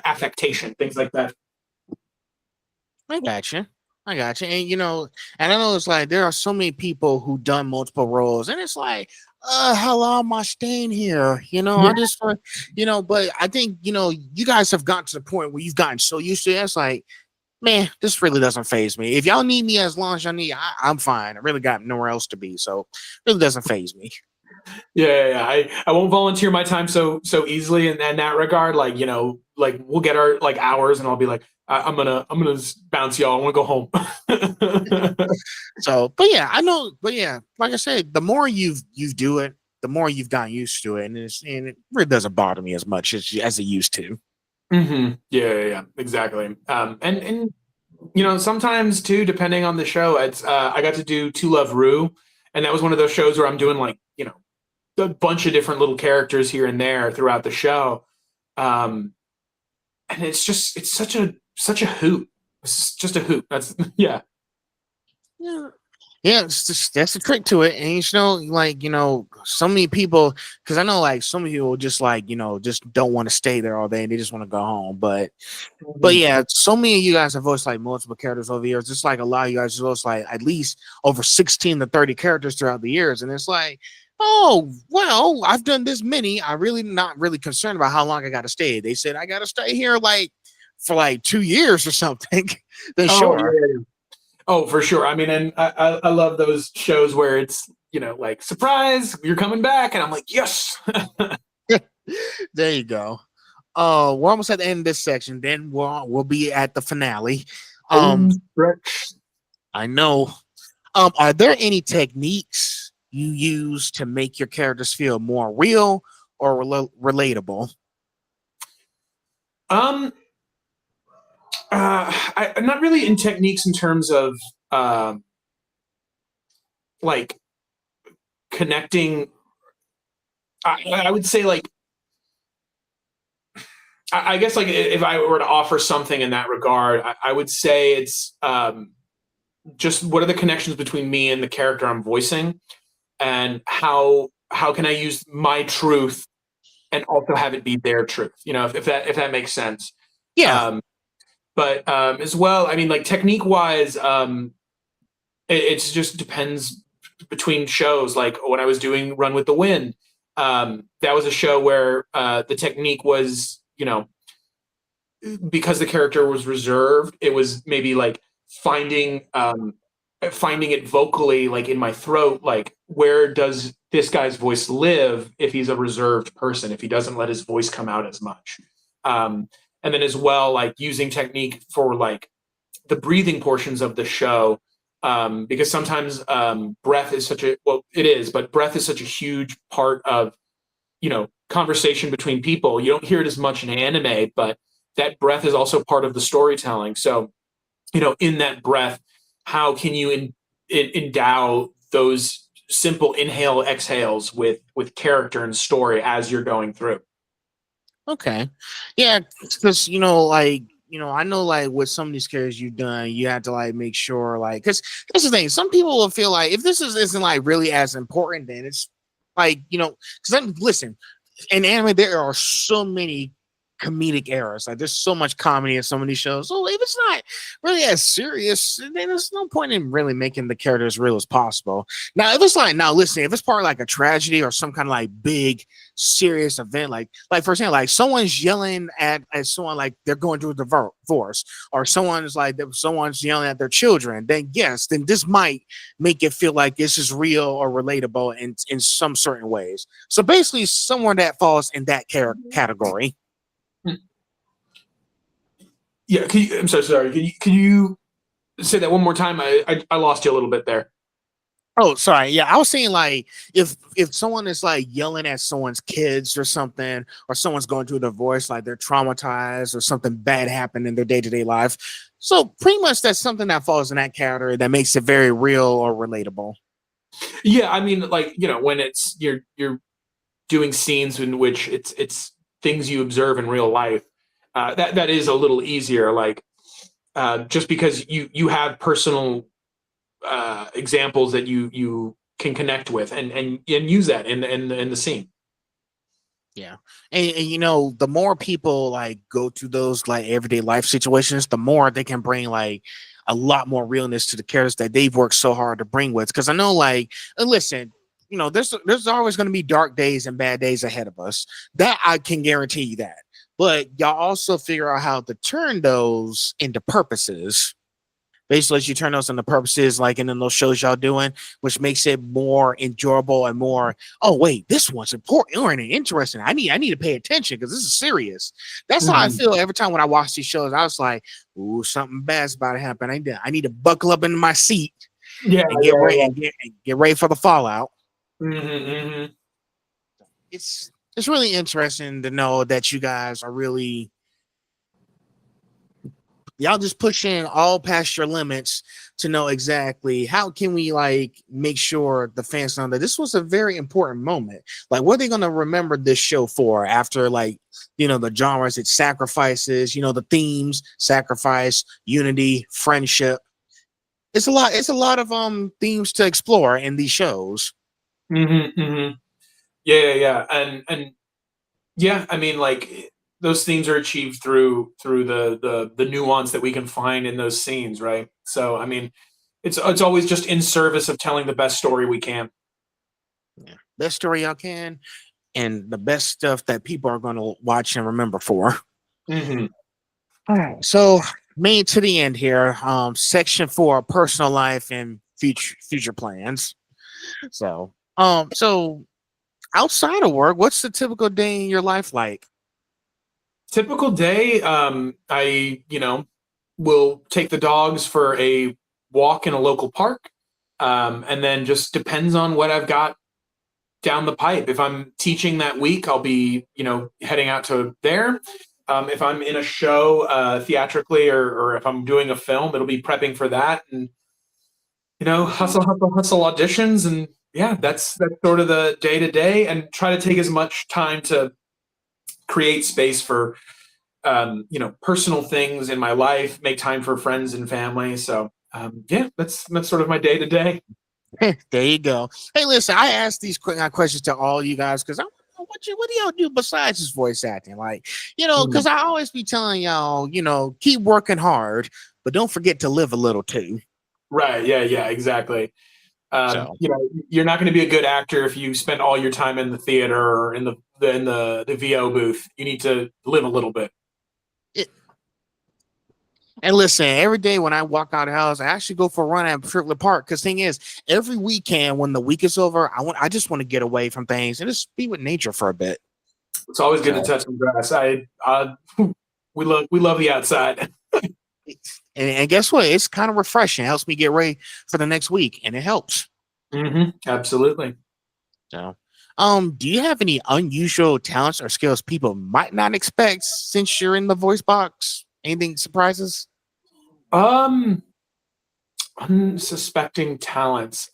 affectation, things like that. I got you. I got you. And and I know it's like there are so many people who done multiple roles, and it's like, how long am I staying here? I just, but I think you guys have gotten to the point where you've gotten so used to it. It's like, man, this really doesn't phase me. If y'all need me as long as y'all need, I'm fine. I really got nowhere else to be, so it really doesn't phase me. Yeah. I won't volunteer my time so easily in that regard. Like, like we'll get our like hours, and I'll be like, I'm gonna bounce y'all. I want to go home. So, but yeah, I know. But yeah, like I said, the more you do it, the more you've gotten used to it, and it really doesn't bother me as much as it used to. Yeah, exactly. And sometimes too, depending on the show, it's I got to do To Love Ru, and that was one of those shows where I'm doing like a bunch of different little characters here and there throughout the show, and it's such a hoot. It's just a hoot. That's yeah. Yeah. Yeah, it's just, that's the trick to it. And like, so many people, because I know like so many people just like, just don't want to stay there all day and they just want to go home. But yeah, so many of you guys have voiced like multiple characters over the years. Just like a lot of you guys have voiced like at least over 16 to 30 characters throughout the years. And it's like, oh, well, I've done this many. I'm really not really concerned about how long I got to stay. They said I got to stay here like for like 2 years or something. Then sure. Yeah. Oh, for sure. I mean, and I love those shows where it's, like, surprise, you're coming back. And I'm like, yes. There you go. We're almost at the end of this section. Then we'll be at the finale. I know. Are there any techniques you use to make your characters feel more real or relatable? I'm not really in techniques in terms of like connecting. I would say like I guess like if I were to offer something in that regard, I would say it's just what are the connections between me and the character I'm voicing, and how can I use my truth and also have it be their truth? If that makes sense. Yeah. But as well, I mean, like technique wise, it just depends between shows. Like when I was doing Run with the Wind, that was a show where the technique was, because the character was reserved, it was maybe like finding it vocally, like in my throat, like where does this guy's voice live if he's a reserved person, if he doesn't let his voice come out as much. And then as well, like using technique for like the breathing portions of the show, because sometimes breath is breath is such a huge part of, conversation between people. You don't hear it as much in anime, but that breath is also part of the storytelling. So, in that breath, how can you endow those simple inhale exhales with character and story as you're going through? Okay. Yeah, because I know like with some of these characters you've done, you have to like make sure like because that's the thing. Some people will feel like if this isn't like really as important, then it's like because then listen, in anime there are so many comedic errors. Like there's so much comedy in some of these shows. So if it's not really as serious, then there's no point in really making the character as real as possible. Now, if it's like listen, if it's part of like a tragedy or some kind of like big serious event, like for example, like someone's yelling at someone like they're going through a divorce, or someone's yelling at their children, then yes, then this might make it feel like this is real or relatable in some certain ways. So basically, someone that falls in that category. Yeah, I'm so sorry. Can you say that one more time? I lost you a little bit there. Oh, sorry. Yeah, I was saying like if someone is like yelling at someone's kids or something, or someone's going through a divorce, like they're traumatized or something bad happened in their day to day life. So pretty much that's something that falls in that category that makes it very real or relatable. Yeah, I mean, like, when it's you're doing scenes in which it's things you observe in real life, that is a little easier. Like, just because you have personal examples that you can connect with and use that in the scene. Yeah. And the more people like go through those like everyday life situations, the more they can bring like a lot more realness to the characters that they've worked so hard to bring with. Because I know, like, listen, there's always going to be dark days and bad days ahead of us. That I can guarantee you that. But y'all also figure out how to turn those into purposes. Basically, as you turn those into purposes, like in those shows y'all doing, which makes it more enjoyable and more. Oh wait, this one's important or interesting. I need to pay attention because this is serious. That's how I Mhm. feel every time when I watch these shows. I was like, "Ooh, something bad's about to happen. I need to buckle up into my seat Yeah, and get yeah, ready yeah. and get ready for the fallout." Hmm. It's really interesting to know that you guys are really y'all just pushing all past your limits to know exactly how can we like make sure the fans know that this was a very important moment. Like, what are they going to remember this show for after, like, the genres it sacrifices, the themes: sacrifice, unity, friendship. It's a lot of themes to explore in these shows. Hmm. Hmm. Yeah, yeah, yeah. And yeah, I mean, like, those themes are achieved through the nuance that we can find in those scenes, right? So, I mean, it's always just in service of telling the best story we can. Yeah. Best story y'all can, and the best stuff that people are going to watch and remember for. Hmm. All right. So, made to the end here. Section 4: personal life and future plans. So outside of work, what's the typical day in your life like? Typical day, I will take the dogs for a walk in a local park, and then just depends on what I've got down the pipe. If I'm teaching that week, I'll be, heading out to there. If I'm in a show, theatrically, or if I'm doing a film, it'll be prepping for that, and hustle, hustle, hustle auditions, and yeah, that's sort of the day to day, and try to take as much time to create space for personal things in my life, make time for friends and family. So yeah, that's sort of my day to day. There you go. Hey, listen, I asked these questions to all you guys because I want to know what do y'all do besides just voice acting? Like, because I always be telling y'all, keep working hard, but don't forget to live a little too. Right. Yeah. Yeah. Exactly. So, You're not going to be a good actor if you spend all your time in the theater or in the VO booth. You need to live a little bit. it, and listen, every day when I walk out of the house, I actually go for a run at Triplet Park. Because thing is, every weekend when the week is over, I just want to get away from things and just be with nature for a bit. It's always good to So, touch some grass. We love the outside. and guess what? It's kind of refreshing. It helps me get ready for the next week, and it helps. Absolutely. So, do you have any unusual talents or skills people might not expect since you're in the voice box? Anything surprises? Um, Unsuspecting talents.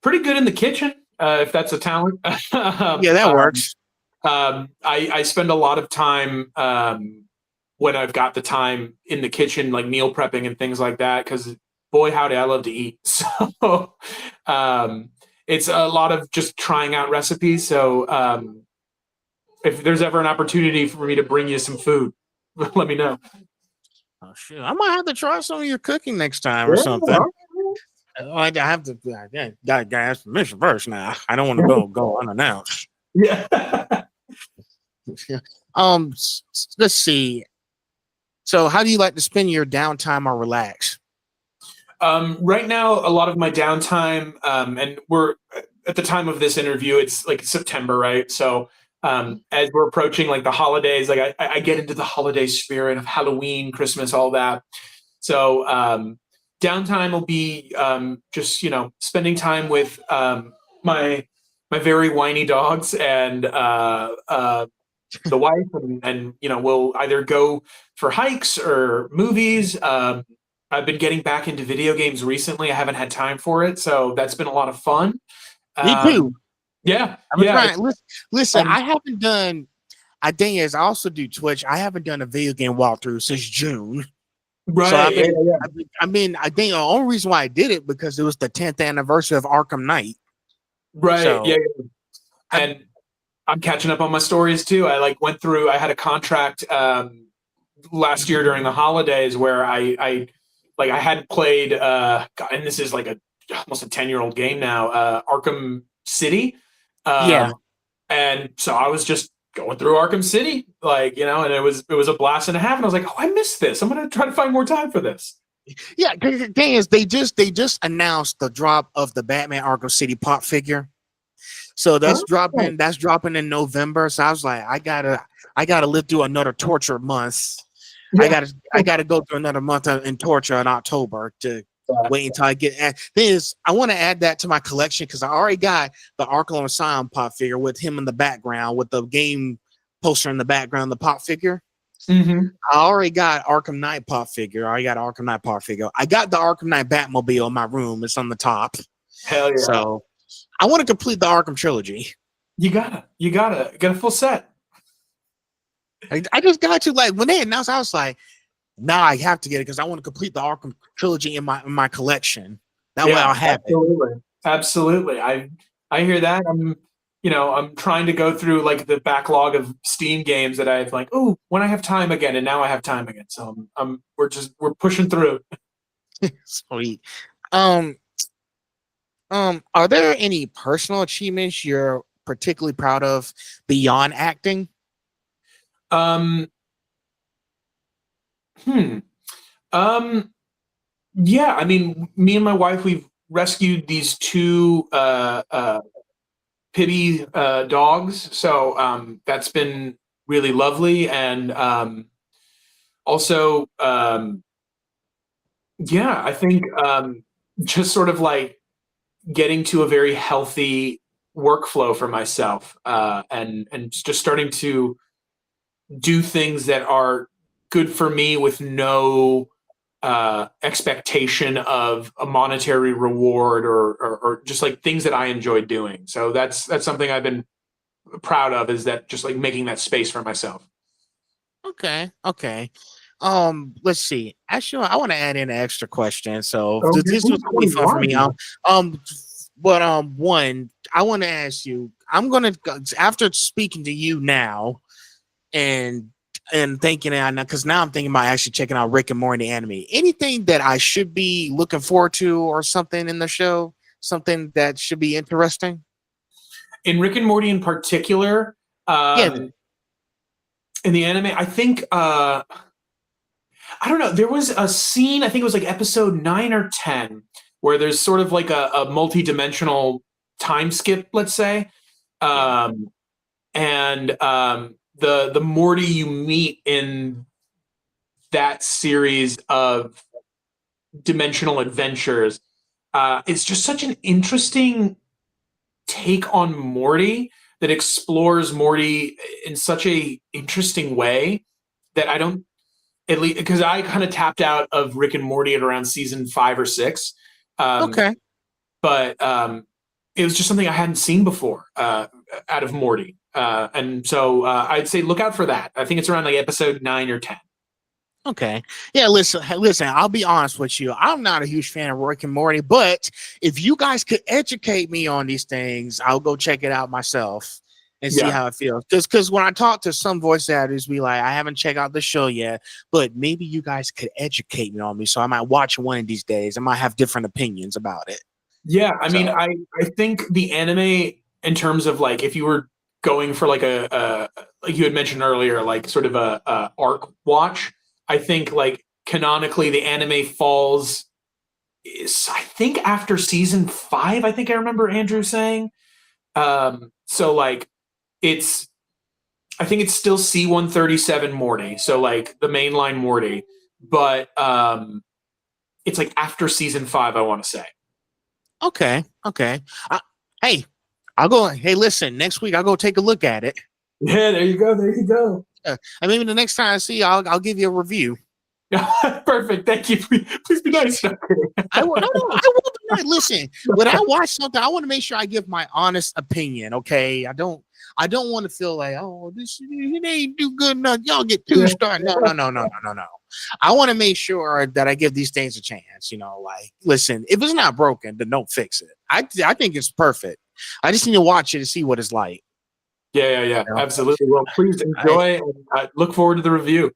Pretty good in the kitchen, if that's a talent. Yeah, that works. I spend a lot of time, when I've got the time in the kitchen, like meal prepping and things like that. Because boy, howdy, I love to eat. So um, it's a lot of just trying out recipes. So if there's ever an opportunity for me to bring you some food, let me know. Oh shoot, I might have to try some of your cooking next time or something. Yeah. I have to. Got to ask permission first. Now I don't want to go unannounced. Yeah. Let's see. So, how do you like to spend your downtime or relax? Right now, a lot of my downtime, and we're at the time of this interview, it's like September, right? So, as we're approaching like the holidays, like I get into the holiday spirit of Halloween, Christmas, all that. So, downtime will be just spending time with my very whiny dogs and the wife, and we'll either go for hikes or movies. I've been getting back into video games recently. I haven't had time for it, so that's been a lot of fun. Me too. Yeah, I've been yeah. trying. Listen, I haven't done. I think is I also do Twitch. I haven't done a video game walkthrough since June. Right. So Yeah. I think the only reason why I did it because it was the 10th anniversary of Arkham Knight. Right. So, yeah. And I'm catching up on my stories too. I went through. I had a contract last year during the holidays where I hadn't played. And this is almost a 10-year-old game now. Arkham City. yeah. And so I was just going through Arkham City, and it was a blast and a half. And I was like, oh, I missed this. I'm gonna try to find more time for this. Yeah, the thing is, they just announced the drop of the Batman Arkham City pop figure. So that's dropping. That's dropping in November. So I was like, I gotta live through another torture month. Yeah. I gotta go through another month in torture in October to wait until I get. Thing is, I want to add that to my collection because I already got the Arkham Asylum pop figure with him in the background, with the game poster in the background, the pop figure. Mm-hmm. I already got Arkham Knight pop figure. I got Arkham Knight pop figure. I got the Arkham Knight Batmobile in my room. It's on the top. Hell yeah! So I want to complete the Arkham trilogy. You gotta get a full set. I just got to when they announced, I was like, now I have to get it because I want to complete the Arkham trilogy in my collection. That way I'll have it. Absolutely. I hear that. I'm trying to go through the backlog of Steam games that I've when I have time again, and now I have time again. So we're pushing through. Sweet. Are there any personal achievements you're particularly proud of beyond acting? Yeah, I mean, me and my wife, we've rescued these two pity dogs, so that's been really lovely. And also yeah, I think just sort of getting to a very healthy workflow for myself, and just starting to do things that are good for me with no expectation of a monetary reward or just things that I enjoy doing. So that's something I've been proud of, is that just making that space for myself. Okay. Let's see. Actually, I want to add in an extra question. So this was gonna be fun for me. One, I want to ask you. I'm gonna, after speaking to you now, and thinking, because now I'm thinking about actually checking out Rick and Morty anime. Anything that I should be looking forward to, or something in the show, something that should be interesting? In Rick and Morty, in particular, in the anime, I think. I don't know. There was a scene, I think it was episode 9 or 10, where there's sort of a multi-dimensional time skip, let's say. And the Morty you meet in that series of dimensional adventures, it's just such an interesting take on Morty that explores Morty in such a interesting way that I don't, at least because I kind of tapped out of Rick and Morty at around season 5 or 6. Okay. But it was just something I hadn't seen before out of Morty. And so I'd say look out for that. I think it's around episode 9 or 10. Okay. Yeah, listen, I'll be honest with you. I'm not a huge fan of Rick and Morty, but if you guys could educate me on these things, I'll go check it out myself and see how it feels. Because when I talk to some voice actors, be like, I haven't checked out the show yet, but maybe you guys could educate me on me. So I might watch one of these days. I might have different opinions about it. Yeah, I mean, I think the anime, in terms of if you were going for like you had mentioned earlier, sort of a arc watch, I think canonically the anime falls I think after season 5, I think I remember Andrew saying. So it's, I think it's still C-137 Morty, so the mainline Morty, but it's like after season 5, I want to say. Okay. Hey, I'll go. Hey, listen, next week I'll go take a look at it. Yeah, there you go. There you go. And maybe the next time I see you, I'll give you a review. Perfect. Thank you. Please be nice. I will. No, I will be nice. Listen, when I watch something, I want to make sure I give my honest opinion. Okay, I don't want to feel like, oh, this it ain't do good enough. Y'all get 2 stars. No. I want to make sure that I give these things a chance. Like, listen, if it's not broken, then don't fix it. I think it's perfect. I just need to watch it to see what it's like. Yeah. Absolutely. Well, please enjoy. And I look forward to the review.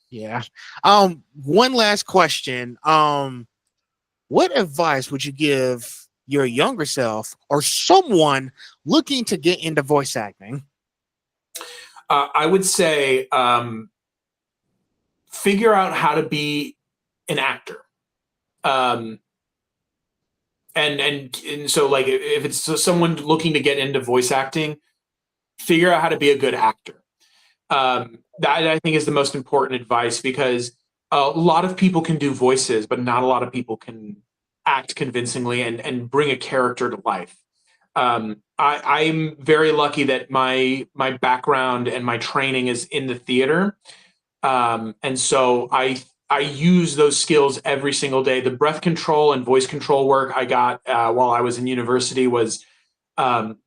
Yeah. One last question. What advice would you give your younger self or someone looking to get into voice acting? I would say figure out how to be an actor. And so, like, if it's someone looking to get into voice acting, figure out how to be a good actor. That I think is the most important advice, because a lot of people can do voices, but not a lot of people can act convincingly and bring a character to life. I'm very lucky that my background and my training is in the theater, and so I use those skills every single day. The breath control and voice control work I got while I was in university was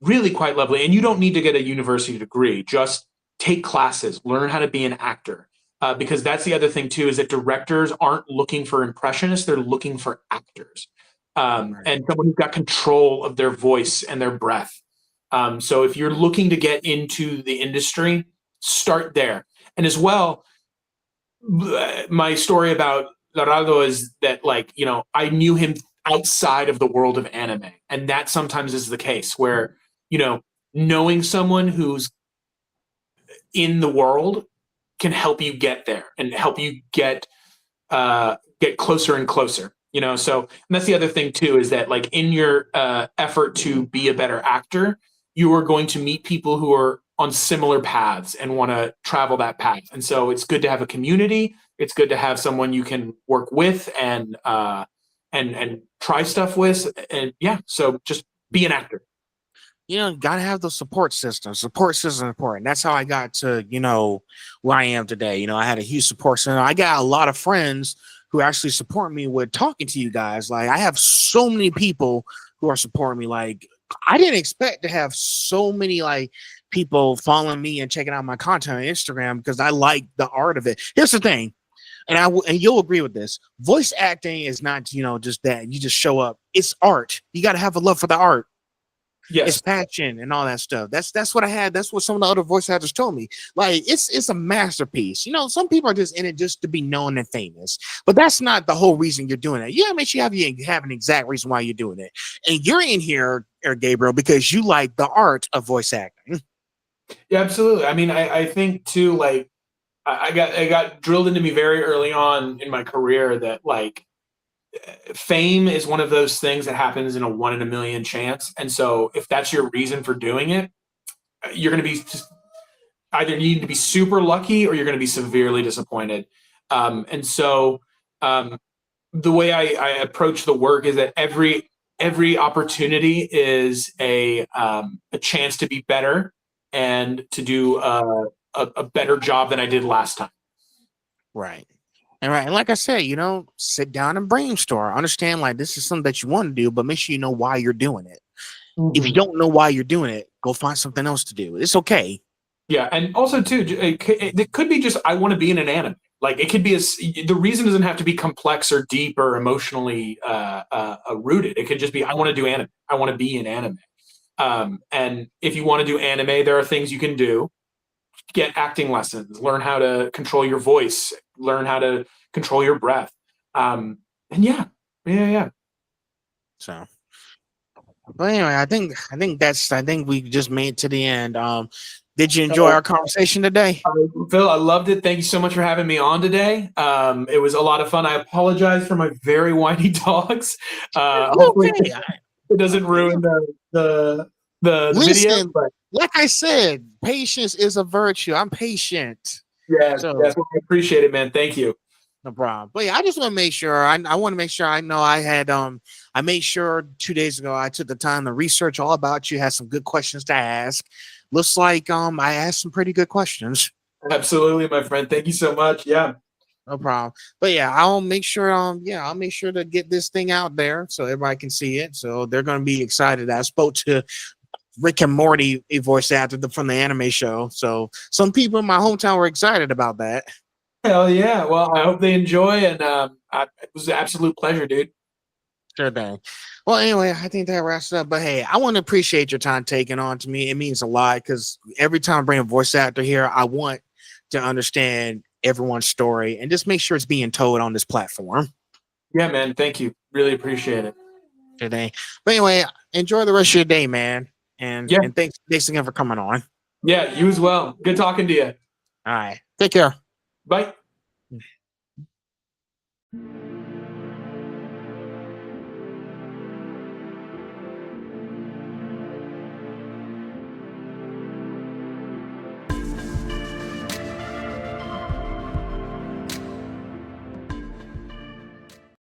really quite lovely. And you don't need to get a university degree; just take classes, learn how to be an actor. Because that's the other thing too, is that directors aren't looking for impressionists, they're looking for actors. And someone who's got control of their voice and their breath. So if you're looking to get into the industry, start there. And as well, my story about Gerardo is that, like, I knew him outside of the world of anime. And that sometimes is the case where, knowing someone who's in the world can help you get there and help you get closer and closer. So, and that's the other thing too, is that, like, in your effort to be a better actor, you are going to meet people who are on similar paths and want to travel that path. And so it's good to have a community. It's good to have someone you can work with and try stuff with. And yeah, so just be an actor. Gotta have the support system. Support system is important. That's how I got to, where I am today. I had a huge support system. I got a lot of friends who actually support me with talking to you guys. Like, I have so many people who are supporting me. Like, I didn't expect to have so many, like, people following me and checking out my content on Instagram because I like the art of it. Here's the thing, and you'll agree with this. Voice acting is not, just that you just show up. It's art. You got to have a love for the art. Yes. It's passion and all that stuff. That's what I had. That's what some of the other voice actors told me. Like, it's a masterpiece. Some people are just in it just to be known and famous, but that's not the whole reason you're doing it. Yeah, make sure you have an exact reason why you're doing it. And you're in here, Gabriel, because you like the art of voice acting. Yeah, absolutely. I mean, I think too, like, I got drilled into me very early on in my career that, like, fame is one of those things that happens in a 1 in a million chance. And so if that's your reason for doing it, you're going to be either you need to be super lucky or you're going to be severely disappointed. And so the way I approach the work is that every opportunity is a chance to be better and to do a better job than I did last time. Right. And like I said, sit down and brainstorm. Understand, like, this is something that you want to do, but make sure you know why you're doing it. Mm-hmm. If you don't know why you're doing it, go find something else to do. It's okay. Yeah, and also too, it could be just I want to be in an anime. Like, it could be the reason doesn't have to be complex or deep or emotionally rooted. It could just be I want to do anime. I want to be in anime. And if you want to do anime, there are things you can do. Get acting lessons, learn how to control your voice, learn how to control your breath. And yeah. So, but anyway, I think we just made it to the end. Did you enjoy our conversation today? Phil, I loved it. Thank you so much for having me on today. It was a lot of fun. I apologize for my very whiny dogs. Hopefully it doesn't ruin the video. But like I said, patience is a virtue. I'm patient. Yeah, I appreciate it, man. Thank you. No problem. But yeah, I just want to make sure. I want to make sure I know I had I made sure 2 days ago I took the time to research all about you, had some good questions to ask. Looks like I asked some pretty good questions. Absolutely, my friend. Thank you so much. Yeah. No problem. But yeah, I'll make sure I'll make sure to get this thing out there so everybody can see it. So they're gonna be excited. I spoke to Rick and Morty voice actor from the anime show. So some people in my hometown were excited about that. Hell yeah. Well, I hope they enjoy, and it was an absolute pleasure, dude. Sure thing. Well, anyway, I think that wraps it up. But hey, I want to appreciate your time taking on to me. It means a lot because every time I bring a voice actor here, I want to understand everyone's story and just make sure it's being told on this platform Yeah, man. Thank you. Really appreciate it. today. But anyway, enjoy the rest of your day, man. And Yeah. and thanks again for coming on. Yeah, you as well. Good talking to you. All right. Take care. Bye.